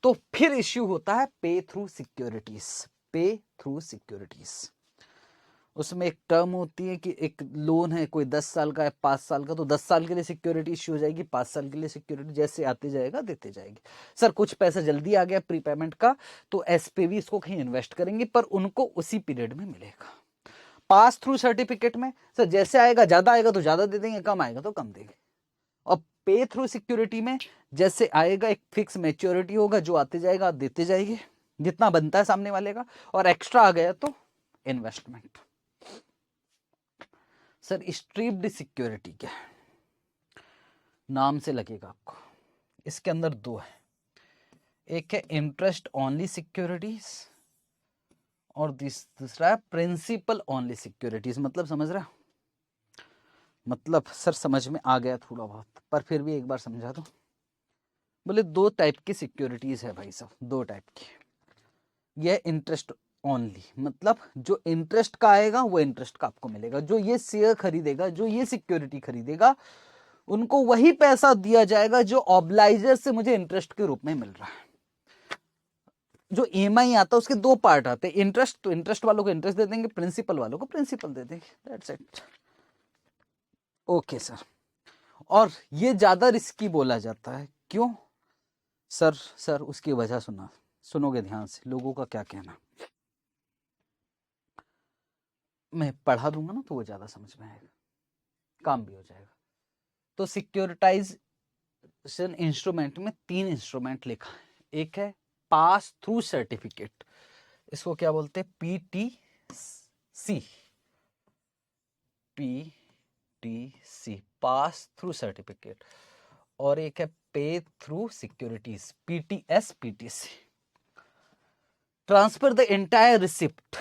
तो फिर इश्यू होता है पे थ्रू सिक्योरिटीज। पे थ्रू सिक्योरिटीज, उसमें एक टर्म होती है कि एक लोन है, कोई 10 साल का है, 5 साल का, तो 10 साल के लिए सिक्योरिटी इश्यू हो जाएगी, 5 साल के लिए सिक्योरिटी, जैसे आते जाएगा देते जाएंगे। सर कुछ पैसा जल्दी आ गया प्रीपेमेंट का तो एसपीवी इसको कहीं इन्वेस्ट करेंगे, पर उनको उसी पीरियड में मिलेगा। पास थ्रू सर्टिफिकेट में सर जैसे आएगा, ज्यादा आएगा तो ज्यादा दे देंगे, कम आएगा तो कम देंगे। और पे थ्रू सिक्योरिटी में जैसे आएगा एक फिक्स मैच्योरिटी होगा, जो आते जाएगा देते जाएंगे, जितना बनता है सामने वाले का, और एक्स्ट्रा आ गया तो इन्वेस्टमेंट। सर स्ट्रिप्ड सिक्योरिटी क्या है? नाम से लगेगा आपको, इसके अंदर 2 है, एक है इंटरेस्ट ओनली सिक्योरिटीज और दूसरा है प्रिंसिपल ओनली सिक्योरिटीज। मतलब समझ रहा? मतलब सर समझ में आ गया थोड़ा बहुत, पर फिर भी एक बार समझा दो। बोले 2 टाइप की सिक्योरिटीज है भाई साहब, 2 टाइप की। यह इंटरेस्ट ओनली, मतलब जो इंटरेस्ट का आएगा वो इंटरेस्ट का आपको मिलेगा। जो ये शेयर खरीदेगा, जो ये सिक्योरिटी खरीदेगा, उनको वही पैसा दिया जाएगा जो ऑब्लाइजर से मुझे इंटरेस्ट के रूप में मिल रहा है। जो ईएमआई आता है उसके 2 पार्ट आते हैं, इंटरेस्ट तो इंटरेस्ट वालों को इंटरेस्ट दे देंगे, प्रिंसिपल वालों को प्रिंसिपल दे देंगे, दैट्स इट। ओके सर, और ये ज्यादा रिस्की बोला जाता है, क्यों सर? सर उसकी वजह सुनोगे ध्यान से, लोगों का क्या कहना, मैं पढ़ा दूंगा ना तो वो ज्यादा समझ में आएगा, काम भी हो जाएगा। तो सिक्योरिटाइजेशन इंस्ट्रूमेंट में 3 इंस्ट्रूमेंट लिखा है। एक है पास थ्रू सर्टिफिकेट, इसको क्या बोलते हैं? PTC, PTC pass through certificate. और एक है pay through securities, PTS, PTC. Transfer the entire receipt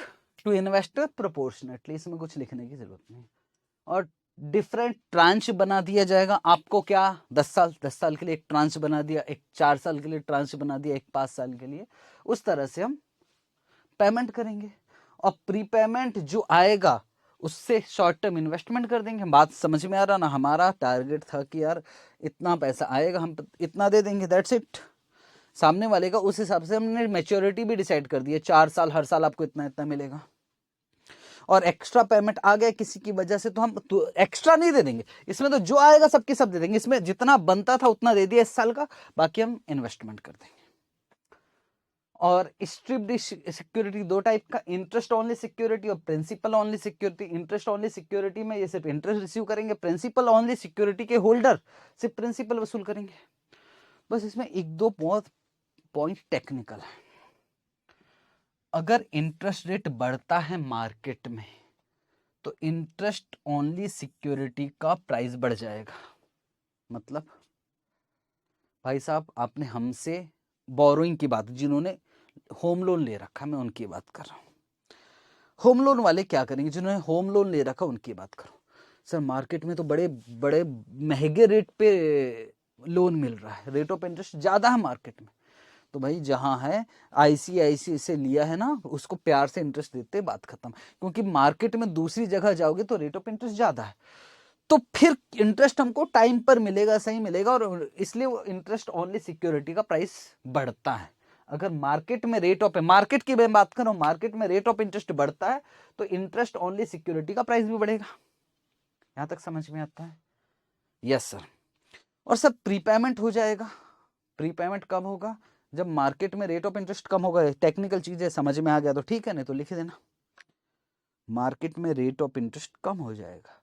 to investor proportionately, इसमें कुछ लिखने की जरूरत नहीं। और डिफरेंट ट्रांच बना दिया जाएगा आपको, क्या 10 साल के लिए एक ट्रांच बना दिया, एक 4 साल के लिए ट्रांच बना दिया, एक 5 साल के लिए, उस तरह से हम पेमेंट करेंगे। और प्रीपेमेंट जो आएगा उससे शॉर्ट टर्म इन्वेस्टमेंट कर देंगे। बात समझ में आ रहा ना? हमारा टारगेट था कि यार इतना पैसा आएगा, हम इतना दे देंगे, दैट्स इट। सामने वाले का, उस हिसाब से हमने मैच्योरिटी भी डिसाइड कर दी है, 4 साल, हर साल आपको इतना इतना मिलेगा। और एक्स्ट्रा पेमेंट आ गया किसी की वजह से तो हम तो एक्स्ट्रा नहीं दे देंगे, इसमें तो जो आएगा सबके सब दे देंगे, इसमें जितना बनता था उतना दे दिया इस साल का, बाकी हम इन्वेस्टमेंट कर देंगे। और स्ट्रिप्ड सिक्योरिटी दो टाइप का, इंटरेस्ट ओनली सिक्योरिटी और principal only security. Interest only security में ये सिर्फ इंटरेस्ट रिसीव करेंगे, प्रिंसिपल ओनली सिक्योरिटी के होल्डर सिर्फ प्रिंसिपल वसूल करेंगे। बस इसमें एक दो बहुत पॉइंट टेक्निकल है। अगर इंटरेस्ट रेट बढ़ता है मार्केट में तो इंटरेस्ट ओनली सिक्योरिटी का प्राइस बढ़ जाएगा। मतलब भाई साहब, आपने हमसे बोरोइंग की बात, जिन्होंने होम लोन ले रखा, मैं उनकी बात कर रहा हूँ। होम लोन वाले क्या करेंगे, जिन्होंने होम लोन ले रखा उनकी बात करो। सर मार्केट में तो बड़े बड़े महंगे रेट पे लोन मिल रहा है, रेट ऑफ इंटरेस्ट ज़्यादा है मार्केट में, तो भाई जहाँ है ICICI से लिया है ना, उसको प्यार से इंटरेस्ट देते, बात खत्म। क्योंकि मार्केट में दूसरी जगह जाओगे तो रेट ऑफ इंटरेस्ट ज़्यादा है, तो फिर इंटरेस्ट हमको टाइम पर मिलेगा, सही मिलेगा, और इसलिए वो इंटरेस्ट ओनली सिक्योरिटी का प्राइस बढ़ता है। अगर मार्केट में मार्केट की मैं बात कर रहा हूँ, मार्केट में रेट ऑफ इंटरेस्ट बढ़ता है तो इंटरेस्ट ओनली सिक्योरिटी का प्राइस भी बढ़ेगा। यहां तक समझ में आता है? Yes sir. और सर प्रीपेमेंट हो जाएगा। प्रीपेमेंट कब होगा? जब मार्केट में रेट ऑफ इंटरेस्ट कम होगा। टेक्निकल चीजें समझ में आ गया तो ठीक है, नहीं तो लिख देना। मार्केट में रेट ऑफ इंटरेस्ट कम हो जाएगा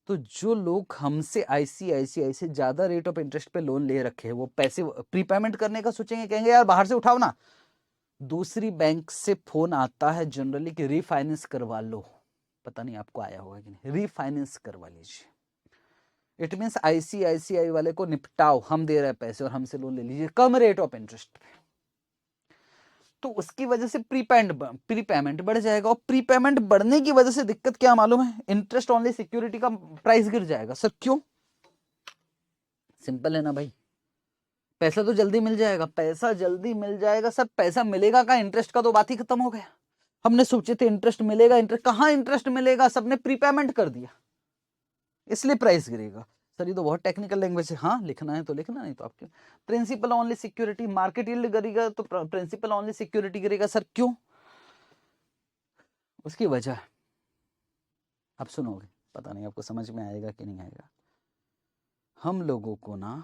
तो जो लोग हमसे ICICI से ज्यादा रेट ऑफ इंटरेस्ट पे लोन ले रखे हैं, वो पैसे प्रीपेमेंट करने का सोचेंगे, कहेंगे यार बाहर से उठाओ ना। दूसरी बैंक से फोन आता है जनरली कि रीफाइनेंस करवा लो, पता नहीं आपको आया होगा कि नहीं, रीफाइनेंस करवा लीजिए। इट मीन्स ICICI वाले को निपटाओ, हम दे रहे हैं पैसे और हमसे लोन ले लीजिए कम रेट ऑफ इंटरेस्ट पे। तो उसकी वजह से प्रीपेमेंट बढ़ जाएगा, और प्रीपेमेंट बढ़ने की वजह से दिक्कत क्या मालूम है? इंटरेस्ट ओनली सिक्योरिटी का प्राइस गिर जाएगा। सर क्यों? सिंपल है ना भाई, पैसा तो जल्दी मिल जाएगा, पैसा जल्दी मिल जाएगा। सर पैसा मिलेगा का, इंटरेस्ट का तो बात ही खत्म हो गया। हमने सोचे थे इंटरेस्ट मिलेगा, इंटरेस्ट कहाँ इंटरेस्ट मिलेगा, सबने प्रीपेमेंट कर दिया, इसलिए प्राइस गिरेगा। सर ये तो बहुत टेक्निकल लैंग्वेज है। हाँ लिखना है तो लिखना, नहीं तो आपके principal only security, market yield गिरेगा तो प्रिंसिपल ओनली सिक्योरिटी गिरेगा। सर क्यों? उसकी वजह अब सुनोगे, पता नहीं आपको समझ में आएगा कि नहीं आएगा। हम लोगों को ना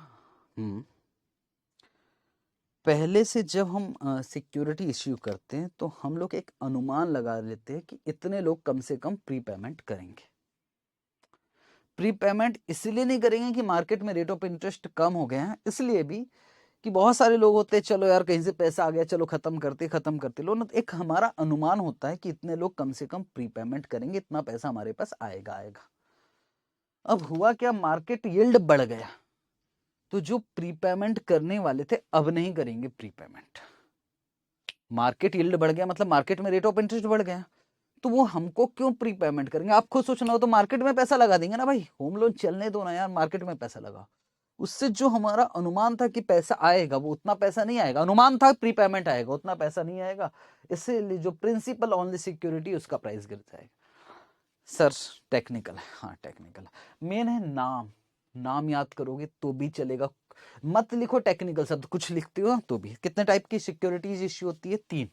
पहले से जब हम सिक्योरिटी इश्यू करते हैं तो हम लोग एक अनुमान लगा लेते हैं कि इतने लोग कम से कम प्रीपेमेंट करेंगे। प्रीपेमेंट इसलिए नहीं करेंगे कि मार्केट में रेट ऑफ इंटरेस्ट कम हो गया है, इसलिए भी कि बहुत सारे लोग होते हैं, चलो यार कहीं से पैसा आ गया, चलो खत्म करते लो ना। एक हमारा अनुमान होता है कि इतने लोग कम से कम प्रीपेमेंट करेंगे, इतना पैसा हमारे पास आएगा। अब हुआ क्या, मार्केट यील्ड बढ़ गया तो जो प्रीपेमेंट करने वाले थे अब नहीं करेंगे प्रीपेमेंट। मार्केट यील्ड बढ़ गया मतलब मार्केट में रेट ऑफ इंटरेस्ट बढ़ गया, तो वो हमको क्यों प्रीपेमेंट करेंगे? आप खुद सोचना हो तो मार्केट में पैसा लगा देंगे ना भाई, होम लोन चलने दो ना यार, मार्केट में पैसा लगा। उससे जो हमारा अनुमान था कि पैसा आएगा वो उतना पैसा नहीं आएगा, अनुमान था प्रीपेमेंट आएगा उतना पैसा नहीं आएगा, इसलिए जो प्रिंसिपल ओनली सिक्योरिटी उसका प्राइस गिर जाएगा। सर टेक्निकल है, हाँ टेक्निकल है। मेन है नाम याद करोगे तो भी चलेगा, मत लिखो टेक्निकल शब्द, कुछ लिखते हो तो भी। कितने टाइप की सिक्योरिटीज इश्यू होती है? 3।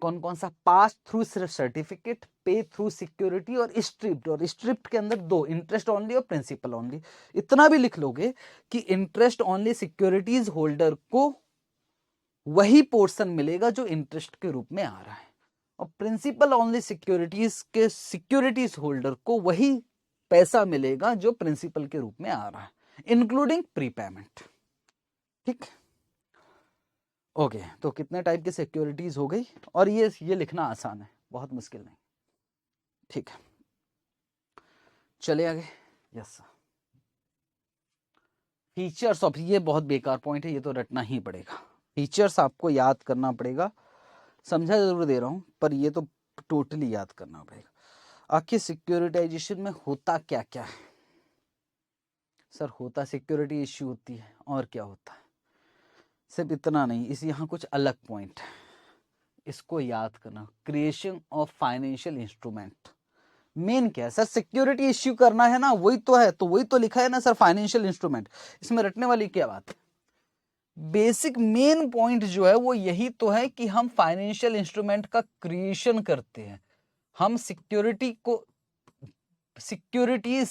कौन कौन सा? पास थ्रू सर्टिफिकेट, पे थ्रू सिक्योरिटी और स्ट्रिप्ट। और स्ट्रिप्ट के अंदर 2, इंटरेस्ट ओनली और प्रिंसिपल ओनली। इतना भी लिख लोगे कि इंटरेस्ट ओनली सिक्योरिटीज होल्डर को वही पोर्शन मिलेगा जो इंटरेस्ट के रूप में आ रहा है, और प्रिंसिपल ओनली सिक्योरिटीज के सिक्योरिटीज होल्डर को वही पैसा मिलेगा जो प्रिंसिपल के रूप में आ रहा है, इंक्लूडिंग प्रीपेमेंट। ठीक, ओके। तो कितने टाइप की सिक्योरिटीज हो गई, और ये लिखना आसान है, बहुत मुश्किल नहीं। ठीक है, चले आगे। यस, फीचर्स ऑफ, ये बहुत बेकार पॉइंट है, ये तो रटना ही पड़ेगा। फीचर्स आपको याद करना पड़ेगा, समझा जरूर दे रहा हूं पर ये तो टोटली याद करना पड़ेगा। आखिर सिक्योरिटाइजेशन में होता क्या क्या है? सर होता सिक्योरिटी इश्यू होती है, और क्या होता है? सिर्फ इतना नहीं, इस यहाँ कुछ अलग पॉइंट है, इसको याद करना। Creation of financial instrument. Main क्या है सर? सिक्योरिटी इश्यू करना है ना, वही तो है, तो वही तो लिखा है ना सर, फाइनेंशियल इंस्ट्रूमेंट। इसमें रटने वाली क्या बात है? बेसिक मेन पॉइंट जो है वो यही तो है कि हम फाइनेंशियल इंस्ट्रूमेंट का क्रिएशन करते हैं, हम सिक्योरिटीज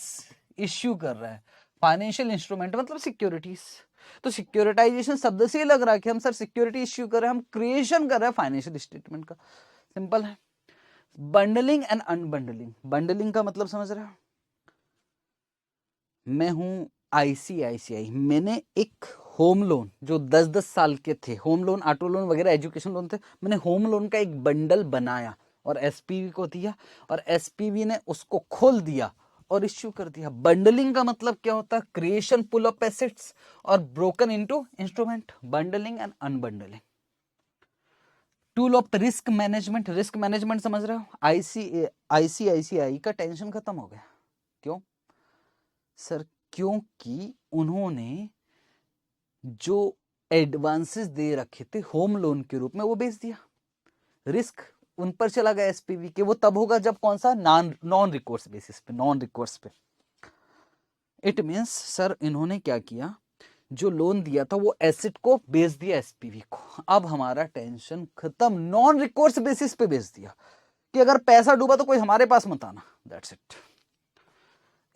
इश्यू कर रहे हैं। फाइनेंशियल इंस्ट्रूमेंट मतलब सिक्योरिटीज, तो सिक्योरिटाइजेशन शब्द से ही लग रहा है कि हम सर सिक्योरिटी इश्यू कर रहे हैं, हम क्रिएशन कर रहे हैं फाइनेंशियल स्टेटमेंट का। सिंपल है। बंडलिंग एंड अनबंडलिंग, बंडलिंग का मतलब समझ रहे हो, मैं हूं आईसीआईसीआई, मैंने एक होम लोन जो 10-10 साल के थे, होम लोन, ऑटो लोन वगैरह एजुकेशन लोन थे, मैंने होम लोन का एक बंडल बनाया और एसपीवी को दिया और एसपीवी ने उसको खोल दिया और इश्यू कर दिया। बंडलिंग का मतलब क्या होता है, क्रिएशन पुल ऑफ एसेट्स और broken into instrument, bundling and unbundling. Tool of risk management, risk management समझ रहे हो, आईसीआईसीआई का टेंशन खत्म हो गया। क्यों सर, क्योंकि उन्होंने जो एडवांसेस दे रखे थे होम लोन के रूप में वो बेच दिया, रिस्क उन पर चला गया एसपीवी के। वो तब होगा जब कौन सा, नॉन रिकोर्स बेसिस पे, नॉन रिकोर्स पे। इट मींस सर इन्होंने क्या किया, जो लोन दिया था वो एसेट को बेच दिया एसपीवी को। अब हमारा टेंशन खत्म, नॉन रिकोर्स बेसिस पे बेच दिया कि अगर पैसा डूबा तो कोई हमारे पास मत आना, दैट्स इट।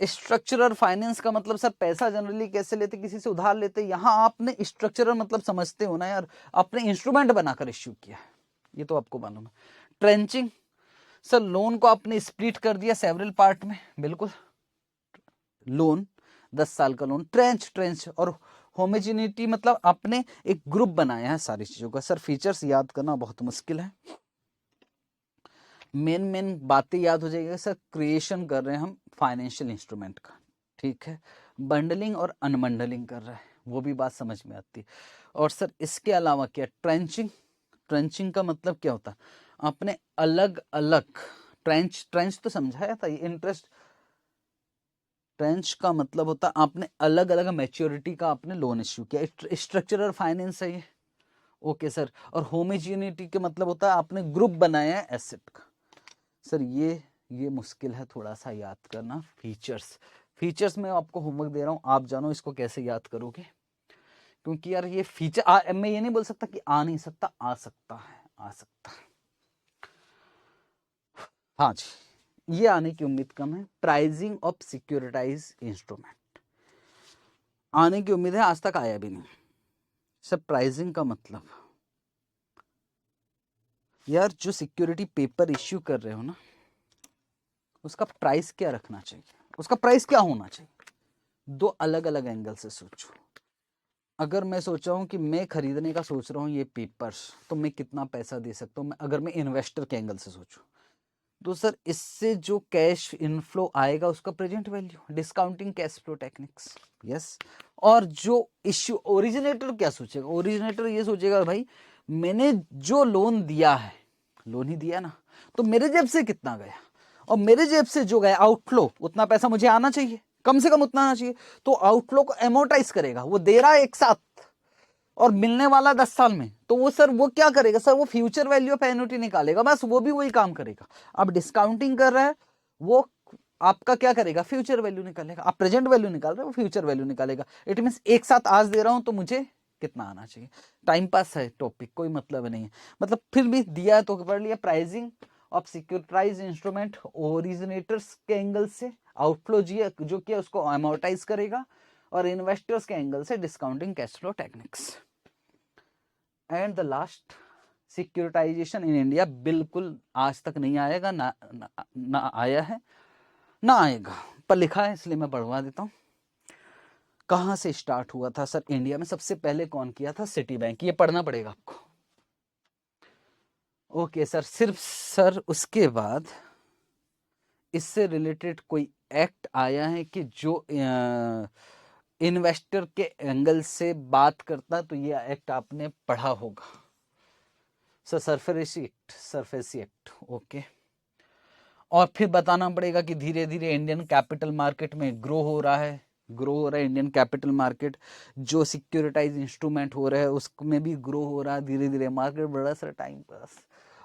स्ट्रक्चरल फाइनेंस का मतलब सर पैसा जनरली कैसे लेते, किसी से उधार लेते, यहां आपने स्ट्रक्चरल मतलब समझते हो ना यार, आपने इंस्ट्रूमेंट बनाकर इश्यू किया है, ये तो आपको मालूम है। ट्रेंचिंग, सर लोन को आपने स्प्लिट कर दिया सेवरल पार्ट में, बिल्कुल, लोन 10 साल का लोन, ट्रेंच और होमोजेनिटी मतलब आपने एक ग्रुप बनाया है सारी चीजों का। सर फीचर्स याद करना बहुत मुश्किल है, मेन बातें याद हो जाएगी सर। क्रिएशन कर रहे हैं हम फाइनेंशियल इंस्ट्रूमेंट का, ठीक है, बंडलिंग और अनबंडलिंग कर रहे हैं, वो भी बात समझ में आती है। और सर इसके अलावा क्या, ट्रेंचिंग का मतलब क्या होता है, आपने अलग अलग ट्रेंच तो समझाया था, ये इंटरेस्ट, ट्रेंच का मतलब होता है आपने अलग अलग मैच्योरिटी का आपने लोन इश्यू किया, स्ट्रक्चरल फाइनेंस है ये, ओके सर। और होमोजेनिटी के मतलब होता है आपने ग्रुप बनाया है एसेट का। सर ये मुश्किल है थोड़ा सा याद करना। फीचर्स में आपको होमवर्क दे रहा हूं, आप जानो इसको कैसे याद करोगे, क्योंकि यार ये फीचर मैं ये नहीं बोल सकता कि आ नहीं सकता, आ सकता है। हाँ जी, ये आने की उम्मीद कम है। प्राइसिंग ऑफ सिक्योरिटाइज इंस्ट्रूमेंट आने की उम्मीद है, आज तक आया भी नहीं। सर प्राइसिंग का मतलब, यार जो सिक्योरिटी पेपर इश्यू कर रहे हो ना, उसका प्राइस क्या रखना चाहिए, उसका प्राइस क्या होना चाहिए। दो अलग अलग एंगल से सोचो। अगर मैं सोच रहा हूँ कि मैं खरीदने का सोच रहा हूँ ये पेपर्स, तो मैं कितना पैसा दे सकता हूँ, अगर मैं इन्वेस्टर के एंगल से सोचूं, तो सर इससे जो कैश इनफ्लो आएगा उसका present value, discounting cash flow techniques, yes. और जो इश्यू, ओरिजिनेटर क्या सोचेगा, ओरिजिनेटर ये सोचेगा भाई मैंने जो लोन दिया है, लोन ही दिया ना, तो मेरे जेब से कितना गया, और मेरे जेब से जो गया आउटफ्लो, उतना पैसा मुझे आना चाहिए, कम से कम उतना आना चाहिए। तो आउटफ्लो को एमोर्टाइज करेगा, वो दे रहा है एक साथ और मिलने वाला 10 साल में, तो वो सर वो क्या करेगा सर, वो फ्यूचर वैल्यू ऑफ एन्युटी निकालेगा, बस वो भी वही काम करेगा। अब डिस्काउंटिंग कर रहा है, वो आपका क्या करेगा, फ्यूचर वैल्यू निकालेगा। आप प्रेजेंट वैल्यू निकाल रहे हो, वो फ्यूचर वैल्यू निकालेगा। इट मींस एक साथ आज दे रहा हूं तो मुझे कितना आना चाहिए। टाइम पास है टॉपिक, कोई मतलब नहीं है, मतलब फिर भी दिया तो पढ़ लिया। प्राइसिंग ऑफ सिक्योरिटाइज इंस्ट्रूमेंट ओरिजिनेटर्स के एंगल से, आउटफ्लो जो किया उसको अमोर्टाइज करेगा, और इन्वेस्टर्स के एंगल से discounting cash flow techniques. And the last, securitisation in India बिल्कुल आज तक नहीं आएगा, ना आया है, ना आएगा, पर लिखा है इसलिए मैं पढ़वा देता हूं। कहां से स्टार्ट हुआ था सर, इंडिया में सबसे पहले कौन किया था, सिटी बैंक, ये पढ़ना पड़ेगा आपको, ओके सर। सिर्फ सर उसके बाद इससे रिलेटेड कोई एक्ट आया है कि जो इन्वेस्टर के एंगल से बात करता, तो ये एक्ट आपने पढ़ा होगा सर, सरफेसी एक्ट, ओके। और फिर बताना पड़ेगा कि धीरे धीरे इंडियन कैपिटल मार्केट में ग्रो हो रहा है इंडियन कैपिटल मार्केट, जो सिक्योरिटाइज इंस्ट्रूमेंट हो रहा है उसमें भी ग्रो हो रहा है धीरे धीरे, मार्केट बढ़ रहा है सर, टाइम पास।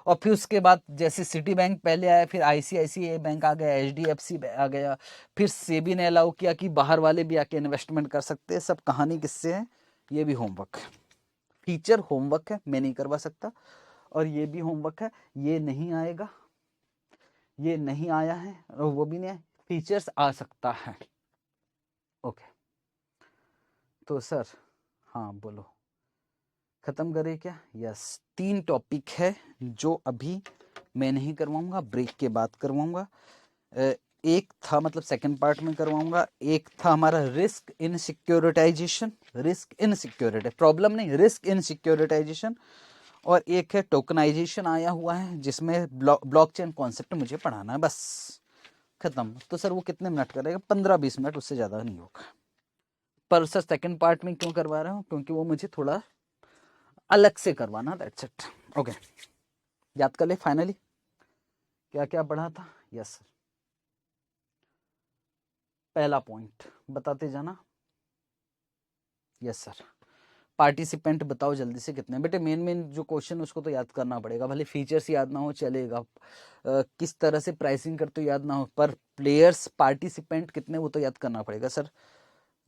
और फिर उसके बाद जैसे सिटी बैंक पहले आया, फिर आईसीआईसीआई बैंक आ गया, एचडीएफसी आ गया, फिर सेबी ने अलाउ किया कि बाहर वाले भी आके इन्वेस्टमेंट कर सकते हैं। सब कहानी किससे है, ये भी होमवर्क है। फीचर होमवर्क है, मैं नहीं करवा सकता, और ये भी होमवर्क है, ये नहीं आएगा, ये नहीं आया है और वो भी नहीं है, फीचर्स आ सकता है। ओके तो सर हाँ बोलो, खत्म करें क्या? यस, 3 टॉपिक है जो अभी मैं नहीं करवाऊंगा, ब्रेक के बाद करवाऊंगा। एक था मतलब सेकंड पार्ट में करवाऊंगा, एक था हमारा risk in securitisation, risk in security problem नहीं, रिस्क इन सिक्योरिटाइजेशन, और एक है टोकनाइजेशन आया हुआ है जिसमें ब्लॉकचेन कॉन्सेप्ट मुझे पढ़ाना है, बस खत्म। तो सर वो कितने मिनट करेगा? 15-20 मिनट, उससे ज़्यादा नहीं होगा। पर सर सेकंड पार्ट में क्यों करवा रहा हूँ? क्योंकि वो मुझे थोड़ा अलग से करवाना, दैट्स इट। ओके याद कर ले फाइनली क्या क्या पढ़ा था। यस सर, पहला पॉइंट बताते जाना। यस सर, पार्टिसिपेंट बताओ जल्दी से कितने। बेटे मेन मेन जो क्वेश्चन उसको तो याद करना पड़ेगा, भले फीचर्स याद ना हो चलेगा, किस तरह से प्राइसिंग करते हो याद ना हो, पर प्लेयर्स पार्टिसिपेंट कितने वो तो याद करना पड़ेगा। Sir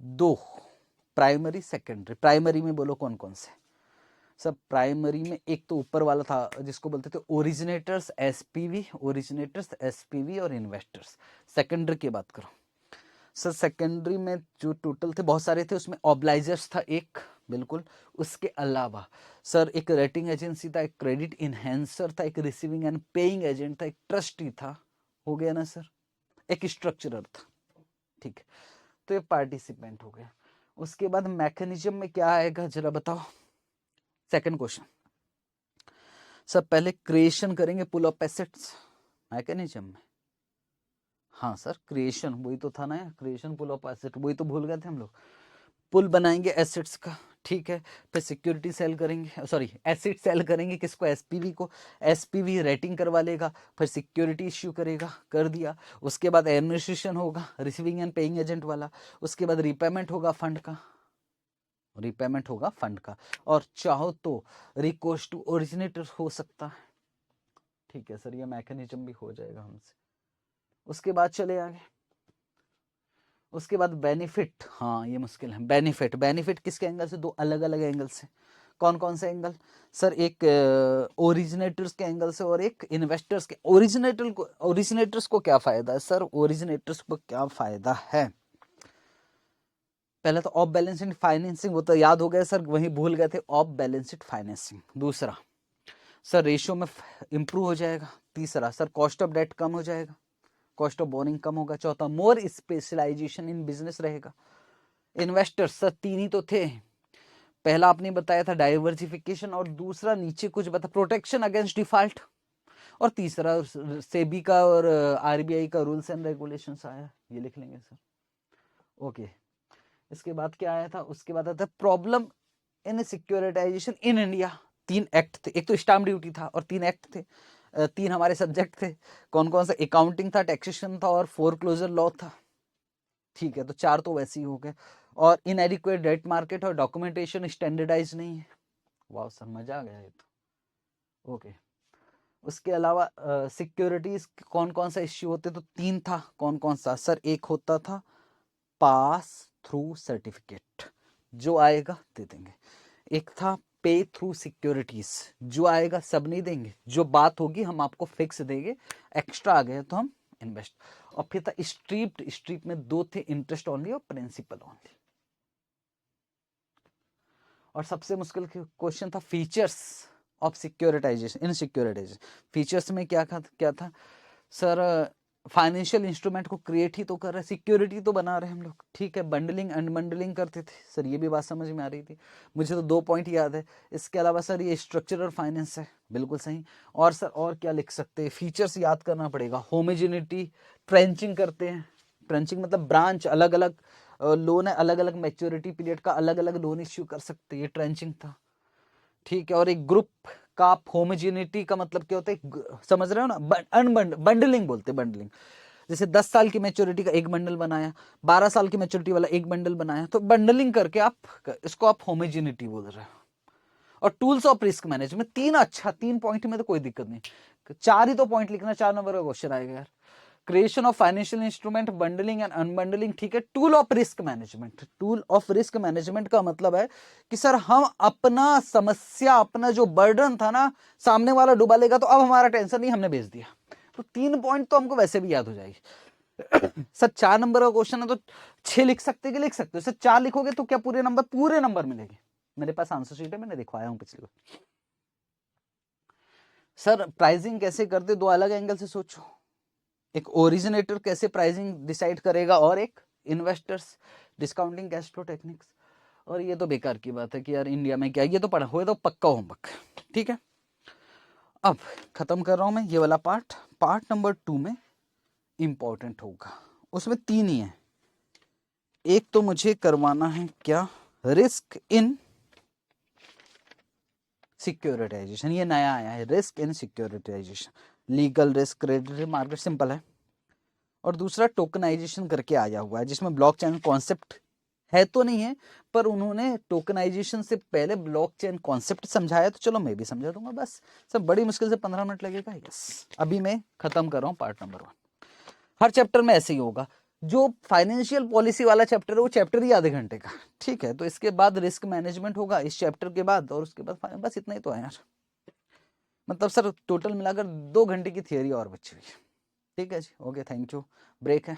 2, primary secondary. प्राइमरी में बोलो कौन कौन से? सब प्राइमरी में एक तो ऊपर वाला था जिसको बोलते थे ओरिजिनेटर्स एसपीवी, ओरिजिनेटर्स एसपीवी और इन्वेस्टर्स। सेकेंडरी की बात करो सर, सेकेंडरी में जो टोटल थे बहुत सारे थे, उसमें ऑब्लाइजर्स था एक, बिल्कुल। उसके अलावा सर एक रेटिंग एजेंसी था, एक क्रेडिट इनहेंसर था, एक रिसीविंग एंड पेइंग एजेंट था, एक ट्रस्टी था, हो गया ना सर, एक स्ट्रक्चरर था, ठीक है। तो ये पार्टिसिपेंट हो गया। उसके बाद मैकेनिज्म में क्या आएगा जरा बताओ। सेकंड क्वेश्चन सर, पहले क्रिएशन करेंगे पुल ऑफ एसेट्स मैकेनिज्म में। हाँ सर क्रिएशन वही तो था ना, क्रिएशन पुल ऑफ एसेट, वही तो भूल गए थे हम लोग। पुल बनाएंगे एसेट्स का, ठीक है। फिर सिक्योरिटी सेल करेंगे, सॉरी एसेट सेल करेंगे किसको? एसपीवी को। एसपीवी रेटिंग करवा लेगा, फिर सिक्योरिटी इश्यू करेगा, कर दिया। उसके बाद एडमिनिस्ट्रेशन होगा, रिसीविंग एंड पेइंग एजेंट वाला। उसके बाद रिपेमेंट होगा फंड का, रिपेमेंट होगा फंड का, और चाहो तो रिकोर्स टू ओरिजिनेटर हो सकता है, ठीक है सर। ये मैकेनिज्म भी हो जाएगा हमसे। उसके बाद चले आगे, उसके बाद बेनिफिट। हाँ ये मुश्किल है, बेनिफिट। बेनिफिट किसके एंगल से? 2 अलग अलग एंगल से। कौन कौन से एंगल? सर एक ओरिजिनेटर्स के एंगल से और एक इन्वेस्टर्स के। ओरिजिनेटर्स को क्या फायदा है सर? ओरिजिनेटर्स को क्या फायदा है? पहले तो ऑफ बैलेंस शीट फाइनेंसिंग, वो तो याद हो गया सर, वहीं भूल गए थे, ऑफ बैलेंस शीट फाइनेंसिंग। दूसरा सर रेशियो में इंप्रूव हो जाएगा। तीसरा सर कॉस्ट ऑफ डेट कम हो जाएगा, कॉस्ट ऑफ बोरिंग कम होगा। चौथा मोर स्पेशलाइजेशन इन बिजनेस रहेगा। इन्वेस्टर्स सर 3 ही तो थे, पहला आपने बताया था डाइवर्सिफिकेशन, और दूसरा नीचे कुछ बता प्रोटेक्शन अगेंस्ट डिफॉल्ट, और तीसरा सेबी का और आरबीआई का रूल्स एंड रेगुलेशंस आया, ये लिख लेंगे सर। ओके इसके बाद क्या आया था? उसके बाद आता problem in securitisation in India. 3 act थे, एक तो स्टाम्प ड्यूटी था और 3 एक्ट थे, 3 हमारे सब्जेक्ट थे। कौन कौन सा? अकाउंटिंग था, टैक्सेशन था और फोरक्लोजर लॉ था, ठीक है। तो 4 तो वैसे ही हो गए। और इनएडिक्वेट डेट मार्केट और डॉक्यूमेंटेशन स्टैंडर्डाइज नहीं है। वाह सर मजा आ गया ये तो। ओके उसके अलावा सिक्योरिटीज कौन कौन सा इश्यू होते? तो 3 था। कौन कौन सा सर? एक होता था पास थ्रू सर्टिफिकेट, जो आएगा दे देंगे। एक था पे थ्रू सिक्योरिटीज, जो आएगा सब नहीं देंगे, जो बात होगी हम आपको फिक्स देंगे, एक्स्ट्रा आ गया तो हम इन्वेस्ट। और फिर था स्ट्रीप, स्ट्रीप में 2 थे, इंटरेस्ट ओनली और प्रिंसिपल ओनली। और सबसे मुश्किल क्वेश्चन था features of securitisation in securitisation. Features में क्या था सर? फाइनेंशियल इंस्ट्रूमेंट को क्रिएट ही तो कर रहे, सिक्योरिटी तो बना रहे हम लोग, ठीक है। बंडलिंग अनबंडलिंग करते थे सर, ये भी बात समझ में आ रही थी मुझे, तो 2 पॉइंट याद है। इसके अलावा सर ये स्ट्रक्चरल फाइनेंस है, बिल्कुल सही। और सर और क्या लिख सकते हैं? फीचर्स याद करना पड़ेगा। होमोजेनिटी, ट्रेंचिंग करते हैं, ट्रेंचिंग मतलब ब्रांच अलग अलग लोन है, अलग अलग मैच्योरिटी पीरियड का अलग अलग लोन इश्यू कर सकते हैं, ये ट्रेंचिंग था, ठीक है। और एक ग्रुप का होमोजेनिटी का मतलब क्या होता है, समझ रहे हो ना? बंडलिंग बोलते हैं, बंडलिंग। जैसे 10 साल की मैच्योरिटी का एक बंडल बनाया, 12 साल की मैच्योरिटी वाला एक बंडल बनाया, तो बंडलिंग करके आप इसको आप होमोजेनिटी बोल रहे हो। और टूल्स ऑफ रिस्क मैनेजमेंट 3 अच्छा, 3 पॉइंट में तो कोई दिक्कत नहीं, 4 ही तो पॉइंट लिखना, 4 नंबर का क्वेश्चन आएगा यार। Creation of financial instrument, bundling and unbundling, ठीक है। Tool of risk management, tool of risk management का मतलब है कि सर हम अपना समस्या, अपना जो बर्डन था ना, सामने वाला डुबा लेगा तो अब हमारा टेंशन नहीं, हमने बेच दिया। तो 3 पॉइंट तो हमको वैसे भी याद हो जाएगी। सर 4 नंबर का क्वेश्चन है तो 6 लिख सकते कि लिख सकते हो सर, 4 लिखोगे तो क्या पूरे नंबर मिलेंगे। मेरे पास आंसर शीट है, मैंने दिखवाया हूं पिछली बार। सर प्राइसिंग कैसे करते, 2 अलग एंगल से सोचो। एक ओरिजिनेटर कैसे प्राइसिंग डिसाइड करेगा और एक investors, discounting cash flow techniques. और ये तो बेकार की बात है कि यार इंडिया में क्या, ये तो पढ़ा हुआ तो पक्का होमवर्क, ठीक है। अब खत्म कर रहा हूं मैं ये वाला पार्ट। पार्ट नंबर 2 में इंपॉर्टेंट होगा, उसमें 3 ही है। एक तो मुझे करवाना है क्या, रिस्क इन सिक्योरिटाइजेशन, ये नया आया है, risk in securitisation, legal risk, credit market, simple है। और दूसरा टोकनाइजेशन करके आया हुआ है, जिसमें ब्लॉकचेन कॉन्सेप्ट है तो नहीं है, पर उन्होंने टोकनाइजेशन से पहले ब्लॉकचेन कॉन्सेप्ट समझाया, तो चलो मैं भी समझा दूंगा। बस सब बड़ी मुश्किल से 15 मिनट लगेगा। यस, अभी मैं खत्म कर रहा हूँ पार्ट नंबर 1। हर चैप्टर में ऐसे ही होगा। जो फाइनेंशियल पॉलिसी वाला चैप्टर है वो चैप्टर ही आधे घंटे का, ठीक है। तो इसके बाद रिस्क मैनेजमेंट होगा इस चैप्टर के बाद, और उसके बाद बस इतना ही तो है यार। मतलब सर टोटल मिलाकर 2 घंटे की थियरी और बची हुई है, ठीक है जी। Okay, thank you. ब्रेक है।